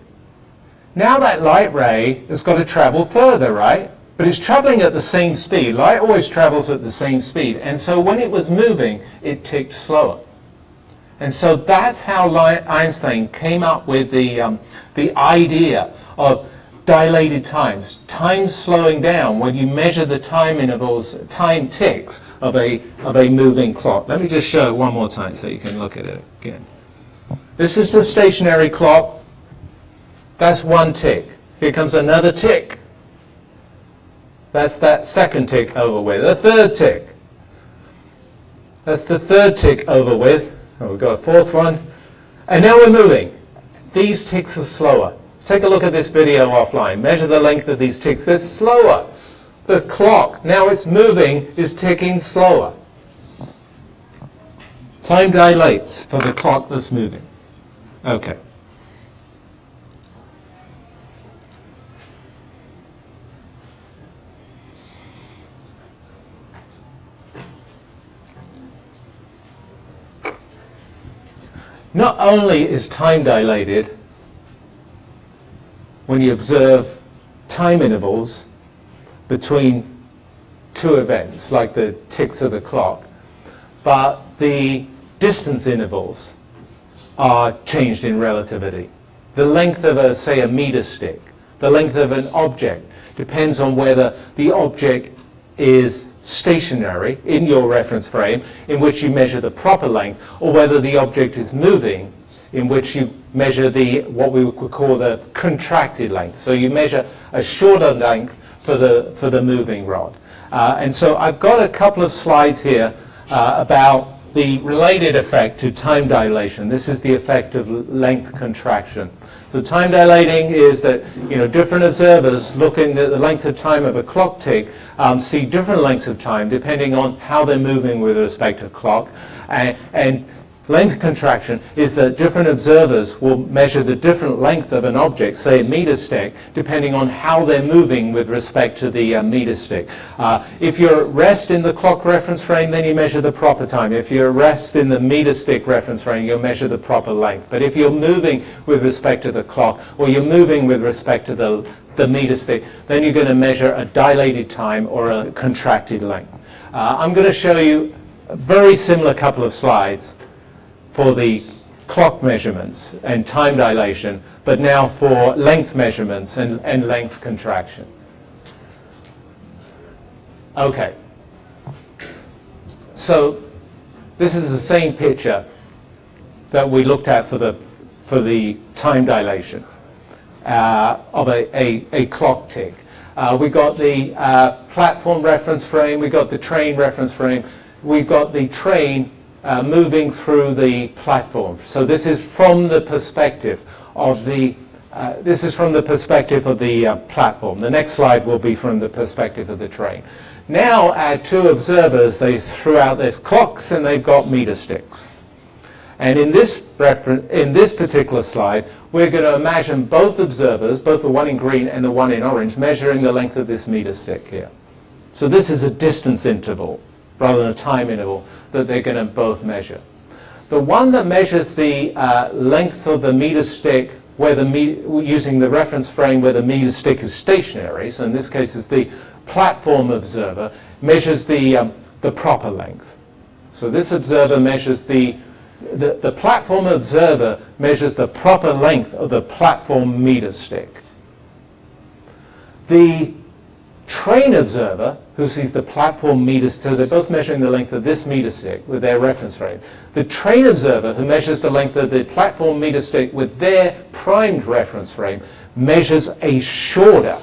Now that light ray has got to travel further, right? But it's traveling at the same speed. Light always travels at the same speed. And so when it was moving, it ticked slower. And so that's how Einstein came up with the idea of dilated times, time slowing down when you measure the time intervals, time ticks of a moving clock. Let me just show it one more time so you can look at it again. This is the stationary clock. That's one tick. Here comes another tick. That's that second tick over with. A third tick. That's the third tick over with. Oh, we've got a fourth one. And now we're moving. These ticks are slower. Take a look at this video offline. Measure the length of these ticks. They're slower. The clock, now it's moving, is ticking slower. Time dilates for the clock that's moving. Okay. Not only is time dilated when you observe time intervals between two events, like the ticks of the clock, but the distance intervals are changed in relativity. The length of, say, a meter stick, the length of an object, depends on whether the object is stationary in your reference frame, in which you measure the proper length, or whether the object is moving, in which you measure what we would call the contracted length. So you measure a shorter length for the moving rod. And so I've got a couple of slides here about the related effect to time dilation. This is the effect of length contraction. So time dilating is that different observers looking at the length of time of a clock tick see different lengths of time depending on how they're moving with respect to clock. And length contraction is that different observers will measure the different length of an object, say a meter stick, depending on how they're moving with respect to the meter stick. If you're at rest in the clock reference frame, then you measure the proper time. If you're at rest in the meter stick reference frame, you'll measure the proper length. But if you're moving with respect to the clock, or you're moving with respect to the meter stick, then you're going to measure a dilated time or a contracted length. I'm going to show you a very similar couple of slides for the clock measurements and time dilation, but now for length measurements and length contraction. Okay, so this is the same picture that we looked at for the time dilation of a clock tick. We got the platform reference frame, we got the train reference frame, we got the train moving through the platform. So this is from the perspective of the platform. The next slide will be from the perspective of the train. Now our two observers, they threw out their clocks and they've got meter sticks. And in this particular slide, we're going to imagine both observers, both the one in green and the one in orange, measuring the length of this meter stick here. So this is a distance interval rather than a time interval that they're going to both measure. The one that measures the length of the meter stick using the reference frame where the meter stick is stationary, so in this case it's the platform observer, measures the proper length. So this observer measures the platform observer measures the proper length of the platform meter stick. The train observer, who sees the platform meter stick, so they're both measuring the length of this meter stick with their reference frame. The train observer, who measures the length of the platform meter stick with their primed reference frame, measures a shorter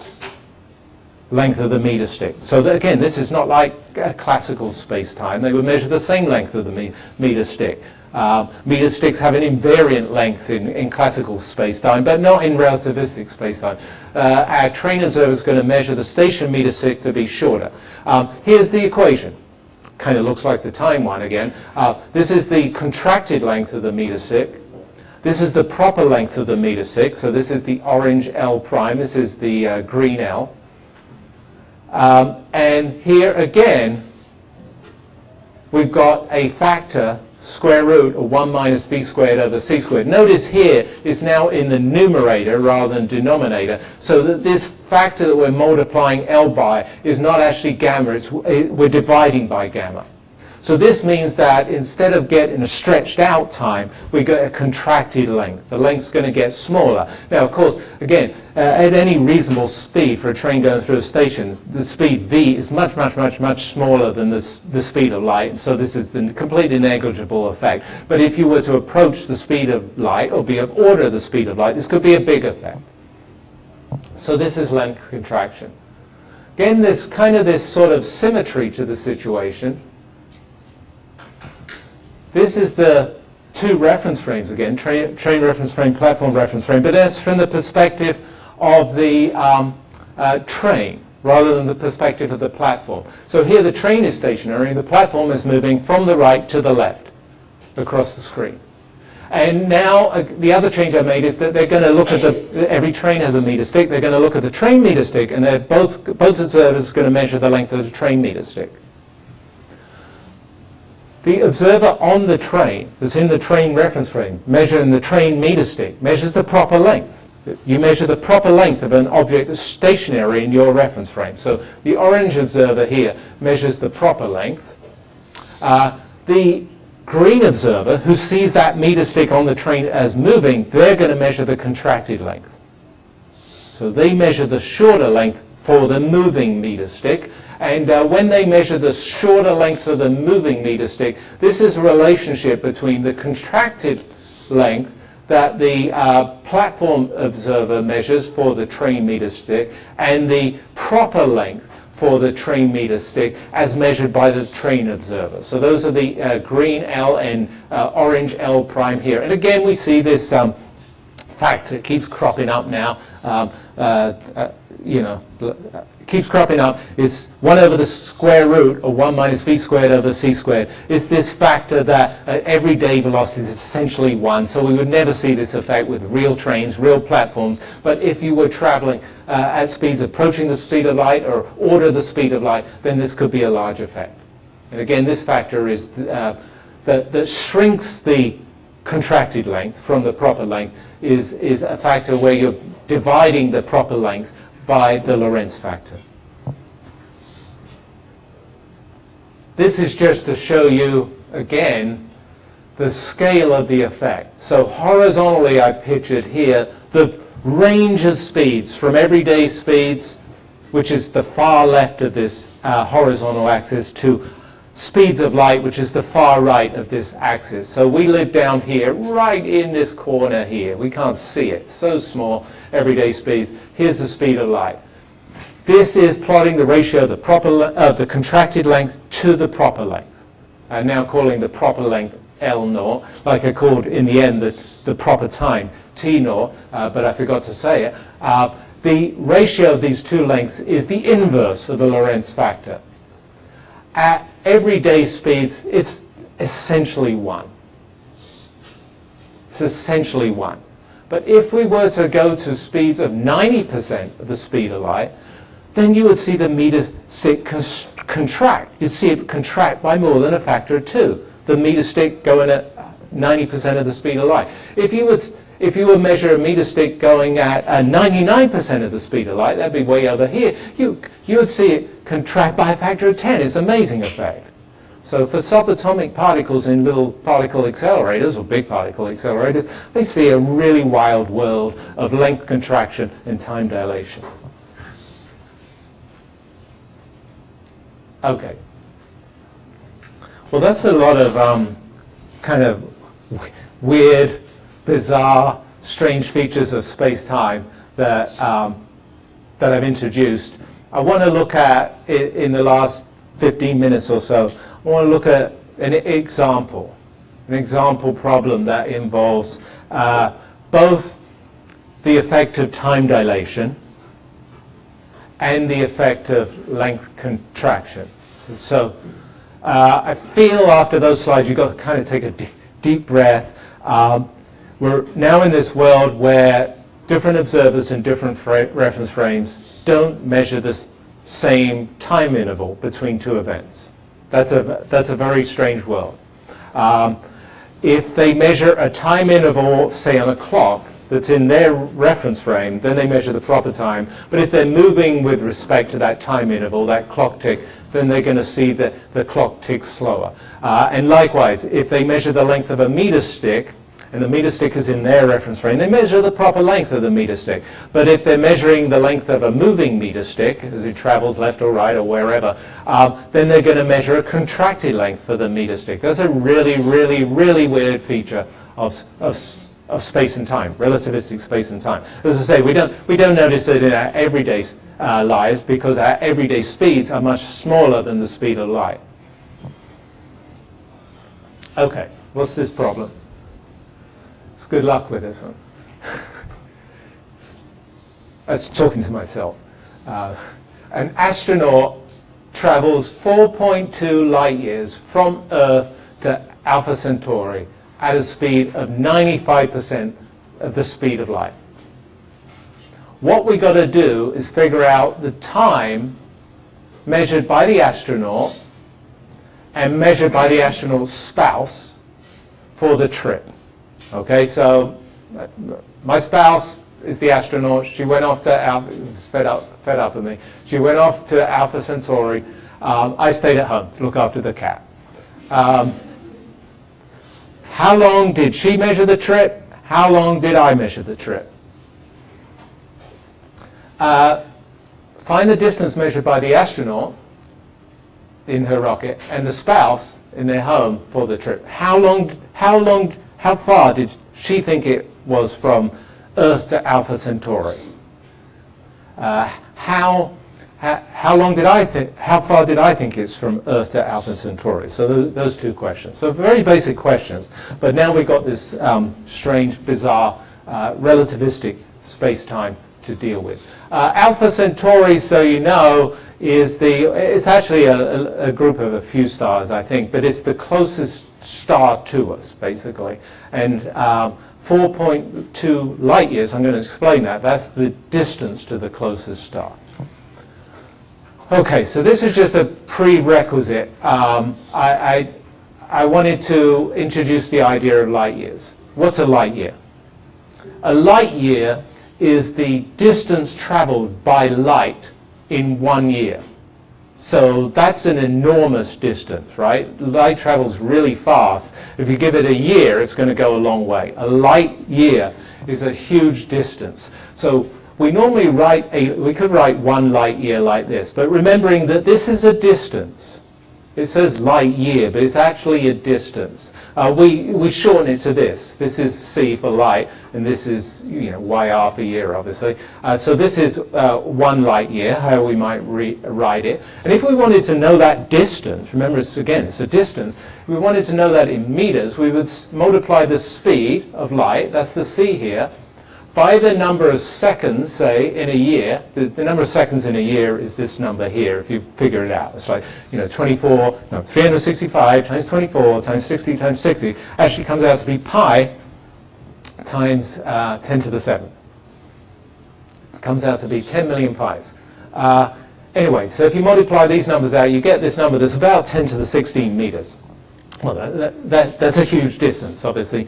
length of the meter stick. So that, again, this is not like a classical space-time. They would measure the same length of the meter stick. Meter sticks have an invariant length in classical space-time, but not in relativistic space-time. Our train observer is going to measure the station meter stick to be shorter. Here's the equation. Kind of looks like the time one again. This is the contracted length of the meter stick. This is the proper length of the meter stick. So this is the orange L prime. This is the green L. And here again, we've got a factor, square root of 1 minus v squared over c squared. Notice here is now in the numerator rather than denominator, so that this factor that we're multiplying L by is not actually gamma, we're dividing by gamma. So this means that instead of getting a stretched out time, we get a contracted length. The length's going to get smaller. Now, of course, again, at any reasonable speed for a train going through a station, the speed v is much, much, much, much smaller than the speed of light. So this is a completely negligible effect. But if you were to approach the speed of light or be of order of the speed of light, this could be a big effect. So this is length contraction. Again, there's kind of this sort of symmetry to the situation. This is the two reference frames again, train reference frame, platform reference frame, but that's from the perspective of the train rather than the perspective of the platform. So here the train is stationary and the platform is moving from the right to the left across the screen. And now the other change I made is that they're going to look at every train has a meter stick, they're going to look at the train meter stick, and they're both observers are going to measure the length of the train meter stick. The observer on the train, that's in the train reference frame, measuring the train meter stick, measures the proper length. You measure the proper length of an object that's stationary in your reference frame. So the orange observer here measures the proper length. The green observer who sees that meter stick on the train as moving, they're going to measure the contracted length. So they measure the shorter length for the moving meter stick. And when they measure the shorter length of the moving meter stick, this is a relationship between the contracted length that the platform observer measures for the train meter stick and the proper length for the train meter stick as measured by the train observer. So those are the green L and orange L prime here. And again, we see this fact, it keeps cropping up now, keeps cropping up, is 1 over the square root of 1 minus v squared over c squared. It's this factor that everyday velocity is essentially 1, so we would never see this effect with real trains, real platforms, but if you were traveling at speeds approaching the speed of light or order the speed of light, then this could be a large effect. And again, this factor is that shrinks the contracted length from the proper length is a factor where you're dividing the proper length by the Lorentz factor. This is just to show you, again, the scale of the effect. So horizontally, I pictured here the range of speeds from everyday speeds, which is the far left of this horizontal axis, to speeds of light, which is the far right of this axis. So we live down here, right in this corner here. We can't see it. So small, everyday speeds. Here's the speed of light. This is plotting the ratio of the contracted length to the proper length. I'm now calling the proper length L naught, like I called in the end the proper time T naught, but I forgot to say it. The ratio of these two lengths is the inverse of the Lorentz factor. At everyday speeds, it's essentially 1. It's essentially 1. But if we were to go to speeds of 90% of the speed of light, then you would see the meter stick contract. You'd see it contract by more than a factor of 2. The meter stick going at 90% of the speed of light. If you would measure a meter stick going at 99% of the speed of light, that'd be way over here, you would see it contract by a factor of 10. It's an amazing effect. So for subatomic particles in little particle accelerators, or big particle accelerators, they see a really wild world of length contraction and time dilation. Okay. Well, that's a lot of kind of weird, bizarre, strange features of space-time that I've introduced. I want to look at, in the last 15 minutes or so, I want to look at an example problem that involves both the effect of time dilation and the effect of length contraction. So I feel after those slides you've got to kind of take a deep breath. We're now in this world where different observers in different reference frames don't measure the same time interval between two events. That's a very strange world. If they measure a time interval, say on a clock, that's in their reference frame, then they measure the proper time. But if they're moving with respect to that time interval, that clock tick, then they're going to see that the clock ticks slower. And likewise, if they measure the length of a meter stick, and the meter stick is in their reference frame, they measure the proper length of the meter stick. But if they're measuring the length of a moving meter stick, as it travels left or right or wherever, then they're going to measure a contracted length for the meter stick. That's a really, really, really weird feature of space and time, relativistic space and time. As I say, we don't notice it in our everyday lives because our everyday speeds are much smaller than the speed of light. Okay, what's this problem? Good luck with this one. That's talking to myself. An astronaut travels 4.2 light years from Earth to Alpha Centauri at a speed of 95% of the speed of light. What we got to do is figure out the time measured by the astronaut and measured by the astronaut's spouse for the trip. Okay, so my spouse is the astronaut. She went off to Alpha, fed up with me. She went off to Alpha Centauri. I stayed at home to look after the cat. how long did she measure the trip? How long did I measure the trip? Find the distance measured by the astronaut in her rocket and the spouse in their home for the trip. How far did she think it was from Earth to Alpha Centauri? How far did I think it's from Earth to Alpha Centauri? So those two questions. So very basic questions, but now we've got this strange, bizarre, relativistic space-time to deal with. Alpha Centauri, so you know, it's actually a group of a few stars, I think, but it's the closest star to us, basically. And 4.2 light years, I'm going to explain that. That's the distance to the closest star. Okay, so this is just a prerequisite. I wanted to introduce the idea of light years. What's a light year? A light year is the distance traveled by light in 1 year. So that's an enormous distance, right? Light travels really fast. If you give it a year, it's going to go a long way. A light year is a huge distance. So we normally we could write 1 light year like this, but remembering that this is a distance. It says light year, but it's actually a distance. We shorten it to this. This is c for light, and this is YR for year, obviously. So this is 1 light year, how we might write it. And if we wanted to know that distance, remember it's a distance. If we wanted to know that in meters, we would multiply the speed of light, that's the c here, by the number of seconds, say, in a year. The number of seconds in a year is this number here, if you figure it out. It's like, 365 times 24 times 60 times 60 actually comes out to be pi times 10 to the 7. It comes out to be 10 million pi's. Anyway, so if you multiply these numbers out, you get this number that's about 10 to the 16 meters. Well, that's a huge distance, obviously.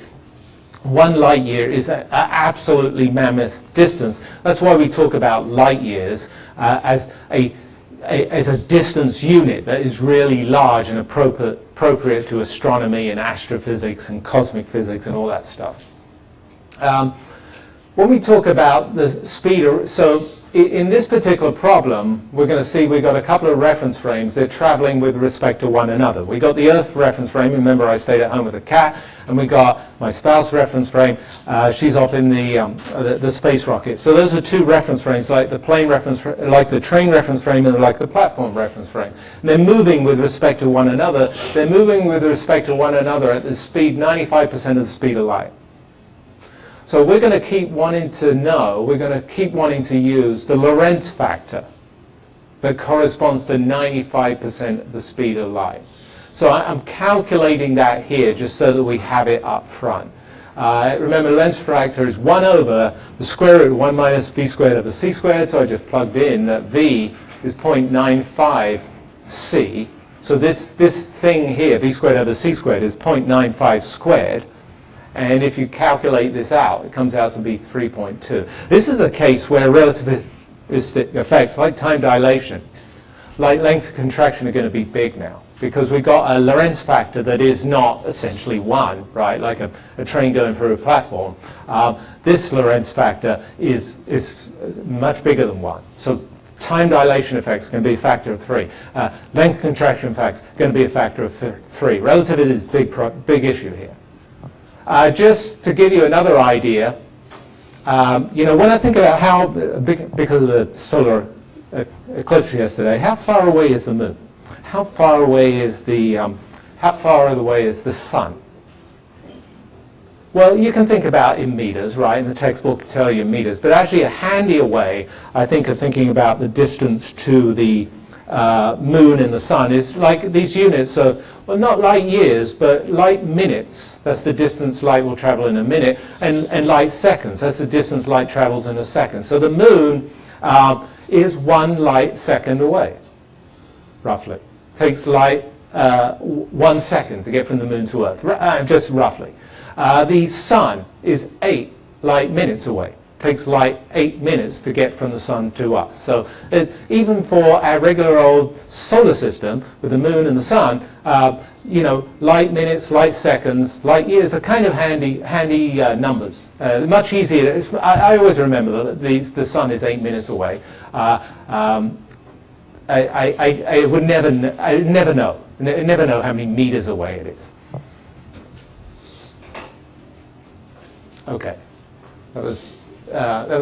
1 light year is an absolutely mammoth distance. That's why we talk about light years as a distance unit that is really large and appropriate to astronomy and astrophysics and cosmic physics and all that stuff. When we talk about the speed, so in this particular problem, we're going to see we've got a couple of reference frames. They're traveling with respect to one another. We got the Earth reference frame. Remember, I stayed at home with a cat, and we got my spouse reference frame. She's off in the space rocket. So those are two reference frames, like the plane reference, like the train reference frame, and like the platform reference frame. And they're moving with respect to one another. They're moving with respect to one another at the speed 95% of the speed of light. So we're going to keep wanting to use the Lorentz factor that corresponds to 95% of the speed of light. So I'm calculating that here just so that we have it up front. Remember, Lorentz factor is 1 over the square root of 1 minus v squared over c squared, so I just plugged in that v is 0.95 c. So this thing here, v squared over c squared, is 0.95 squared. And if you calculate this out, it comes out to be 3.2. This is a case where relativistic effects, like time dilation, like length contraction, are going to be big now, because we've got a Lorentz factor that is not essentially 1, right, like a train going through a platform. This Lorentz factor is much bigger than 1. So time dilation effects are going to be a factor of 3. Length contraction effects are going to be a factor of 3. Relativity is a big issue here. Just to give you another idea, when I think about how, because of the solar eclipse yesterday, how far away is the moon? How far away is the sun? Well, you can think about in meters, right? And the textbook tell you meters, but actually a handier way, I think, of thinking about the distance to the moon and the sun is like these units. So, well, not light years, but light minutes. That's the distance light will travel in a minute, and light seconds. That's the distance light travels in a second. So the moon is 1 light second away, roughly. It takes light 1 second to get from the moon to Earth, just roughly. The sun is 8 light minutes away. takes light 8 minutes to get from the sun to us. So even for our regular old solar system with the moon and the sun, you know, light minutes, light seconds, light years are kind of handy numbers. Much easier. I always remember that the sun is 8 minutes away. I would never know how many meters away it is. Okay, that was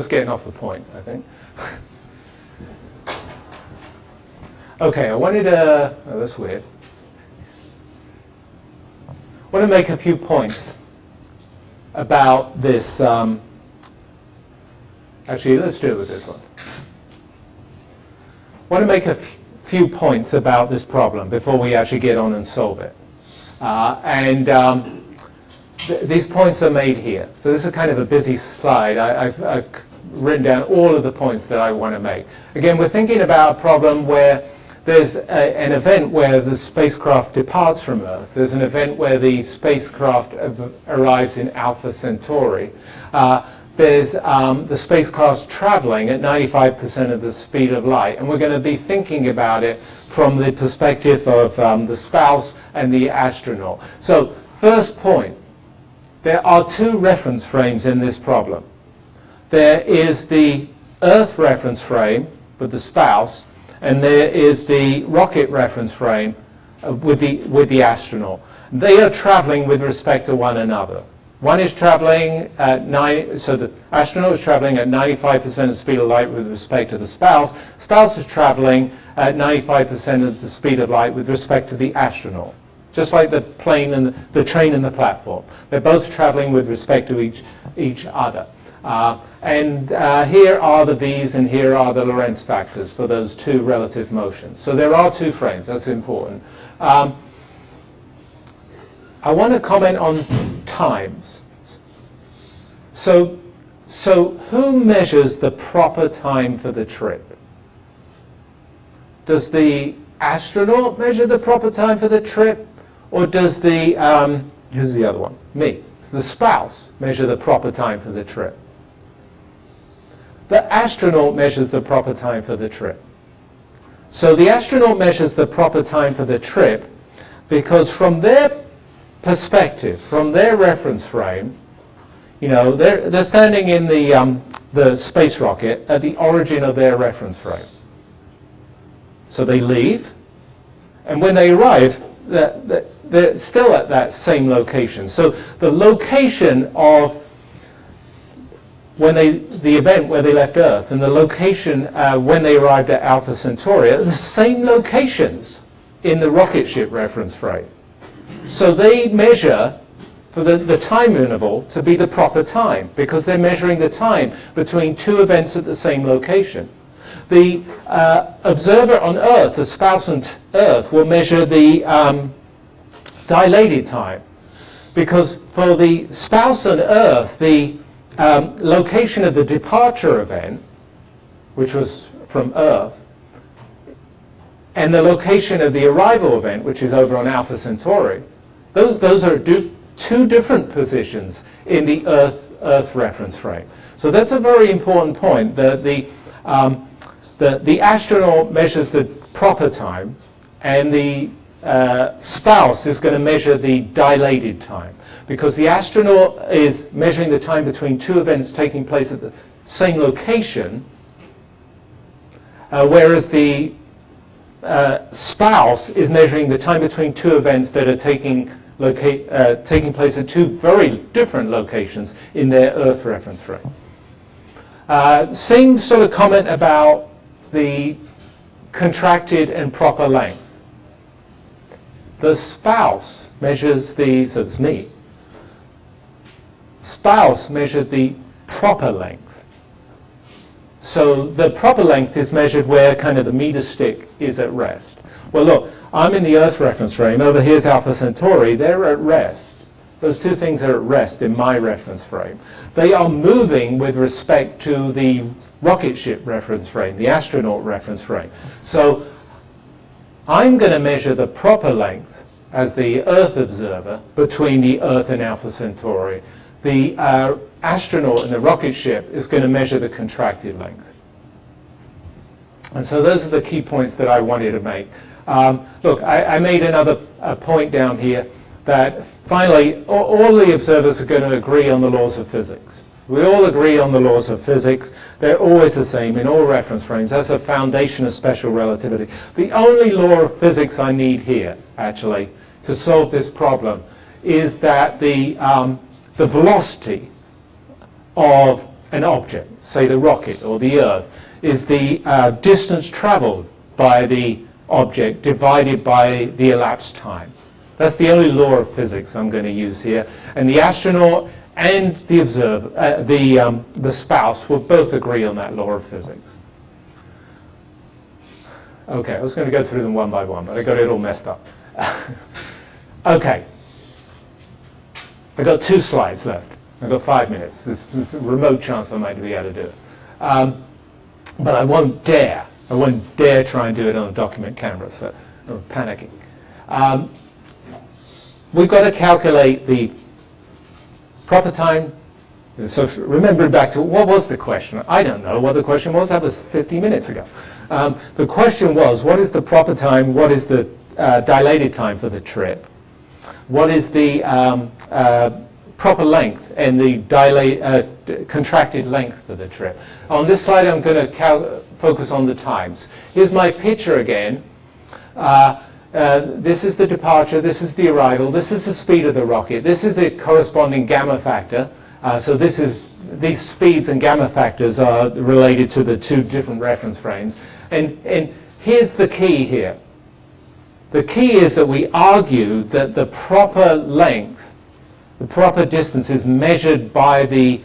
getting off the point, I think. Okay, I wanted to. Oh, that's weird. I want to make a few points about this. Actually, let's do it with this one. I want to make a few points about this problem before we actually get on and solve it. These points are made here. So this is kind of a busy slide. I've written down all of the points that I want to make. Again, we're thinking about a problem where there's an event where the spacecraft departs from Earth. There's an event where the spacecraft arrives in Alpha Centauri. There's the spacecraft traveling at 95% of the speed of light. And we're going to be thinking about it from the perspective of the spouse and the astronaut. So first point, there are two reference frames in this problem. There is the Earth reference frame with the spouse, and there is the rocket reference frame with the astronaut. They are traveling with respect to one another. One is traveling at so the astronaut is traveling at 95% of the speed of light with respect to the spouse. Spouse is traveling at 95% of the speed of light with respect to the astronaut. Just like the plane and the train and the platform. They're both traveling with respect to each other. Here are the V's and here are the Lorentz factors for those two relative motions. So there are two frames, that's important. I want to comment on times. So who measures the proper time for the trip? Does the astronaut measure the proper time for the trip? Or does the, here's the other one, me, the spouse, measure the proper time for the trip? The astronaut measures the proper time for the trip. So the astronaut measures the proper time for the trip because from their perspective, from their reference frame, you know, they're standing in the space rocket at the origin of their reference frame. So they leave, and when they arrive, they're still at that same location. So the location of the event where they left Earth and the location when they arrived at Alpha Centauri are the same locations in the rocket ship reference frame. So they measure for the time interval to be the proper time because they're measuring the time between two events at the same location. The observer on Earth, the spouse on Earth, will measure the dilated time because for the spouse on Earth, the location of the departure event, which was from Earth, and the location of the arrival event, which is over on Alpha Centauri, those are two different positions in the Earth reference frame. So that's a very important point. The astronaut measures the proper time, and the spouse is going to measure the dilated time, because the astronaut is measuring the time between two events taking place at the same location, whereas the spouse is measuring the time between two events that are taking place at two very different locations in their Earth reference frame. Same sort of comment about the contracted and proper length. The spouse measures so it's me. Spouse measured the proper length. So the proper length is measured where kind of the meter stick is at rest. Well, look, I'm in the Earth reference frame. Over here's Alpha Centauri. They're at rest. Those two things are at rest in my reference frame. They are moving with respect to the rocket ship reference frame, the astronaut reference frame. So I'm going to measure the proper length as the Earth observer between the Earth and Alpha Centauri. The astronaut in the rocket ship is going to measure the contracted length. And so those are the key points that I wanted to make. Look, I made another point down here that finally all the observers are going to agree on the laws of physics. We all agree on the laws of physics. They're always the same in all reference frames. That's a foundation of special relativity. The only law of physics I need here, actually, to solve this problem is that the velocity of an object, say the rocket or the Earth, is the distance traveled by the object divided by the elapsed time. That's the only law of physics I'm going to use here. And the astronaut and the observer, the spouse, will both agree on that law of physics. Okay, I was going to go through them one by one, but I got it all messed up. Okay. I got 2 slides left. I've got 5 minutes. There's a remote chance I might be able to do it. But I won't dare try and do it on a document camera, so I'm panicking. We've got to calculate the proper time. So remember back to, what was the question? I don't know what the question was. That was 50 minutes ago. The question was, what is the proper time? What is the dilated time for the trip? What is the proper length and the contracted length for the trip? On this slide, I'm going to focus on the times. Here's my picture again. This is the departure, this is the arrival, this is the speed of the rocket, this is the corresponding gamma factor. So these speeds and gamma factors are related to the 2 different reference frames. And here's the key here. The key is that we argue that the proper length, the proper distance is measured by the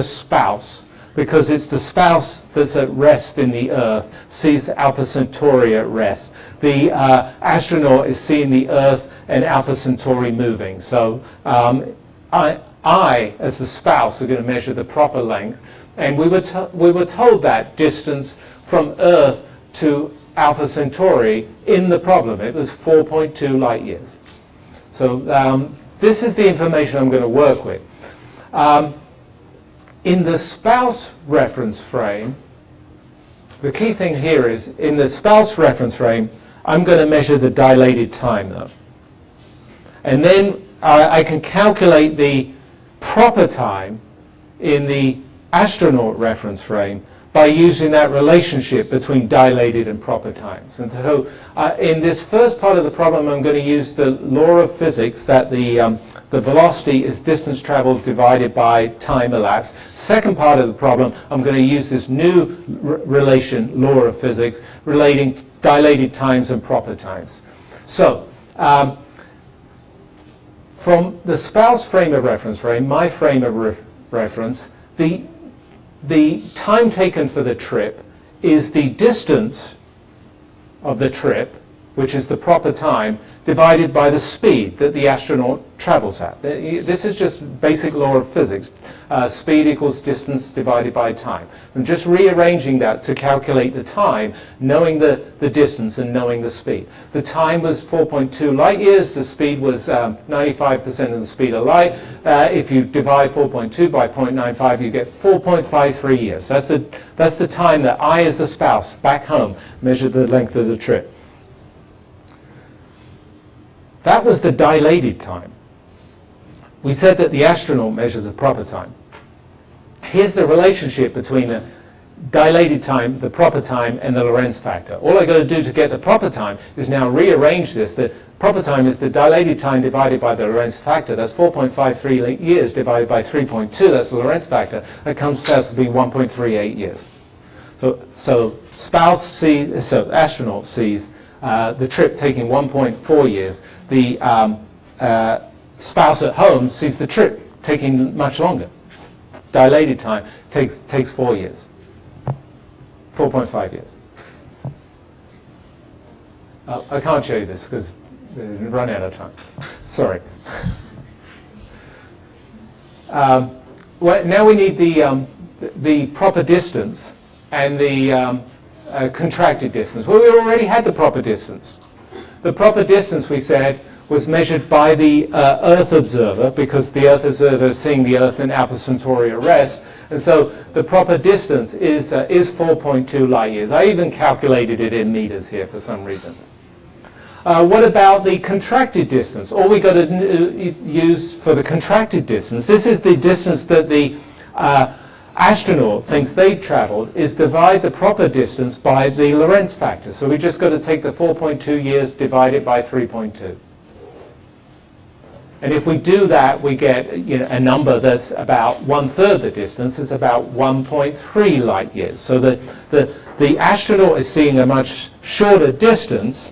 spouse, because it's the spouse that's at rest in the Earth, sees Alpha Centauri at rest. The astronaut is seeing the Earth and Alpha Centauri moving. So I, as the spouse, are going to measure the proper length. And we were told that distance from Earth to Alpha Centauri in the problem. It was 4.2 light years. So this is the information I'm going to work with. In the spouse reference frame, the key thing here is, in the spouse reference frame, I'm going to measure the dilated time, though. And then I can calculate the proper time in the astronaut reference frame by using that relationship between dilated and proper times. And so in this first part of the problem, I'm going to use the law of physics that the velocity is distance traveled divided by time elapsed. Second part of the problem, I'm going to use this new relation, law of physics, relating dilated times and proper times. So from the spouse frame of reference frame, my frame of reference, the time taken for the trip is the distance of the trip, which is the proper time, divided by the speed that the astronaut travels at. This is just basic law of physics. Speed equals distance divided by time. I'm just rearranging that to calculate the time, knowing the distance and knowing the speed. The time was 4.2 light years. The speed was 95% of the speed of light. If you divide 4.2 by 0.95, you get 4.53 years. That's the time that I, as a spouse, back home, measured the length of the trip. That was the dilated time. We said that the astronaut measured the proper time. Here's the relationship between the dilated time, the proper time, and the Lorentz factor. All I got to do to get the proper time is now rearrange this. The proper time is the dilated time divided by the Lorentz factor. That's 4.53 years divided by 3.2. That's the Lorentz factor. That comes out to be 1.38 years. So astronaut sees the trip taking 1.4 years. The spouse at home sees the trip taking much longer. Dilated time takes 4 years. 4.5 years. I can't show you this because we've run out of time. Sorry. Well, now we need the proper distance and the contracted distance. Well, we already had the proper distance. The proper distance, we said, was measured by the Earth observer, because the Earth observer is seeing the Earth in Alpha Centauri at rest, and so the proper distance is 4.2 light years. I even calculated it in meters here for some reason. What about the contracted distance? All we got to use for the contracted distance, this is the distance that the astronaut thinks they've traveled, is divide the proper distance by the Lorentz factor. So we just got to take the 4.2 years, divide it by 3.2. And if we do that, we get a number that's about 1/3 the distance. It's about 1.3 light years. So the astronaut is seeing a much shorter distance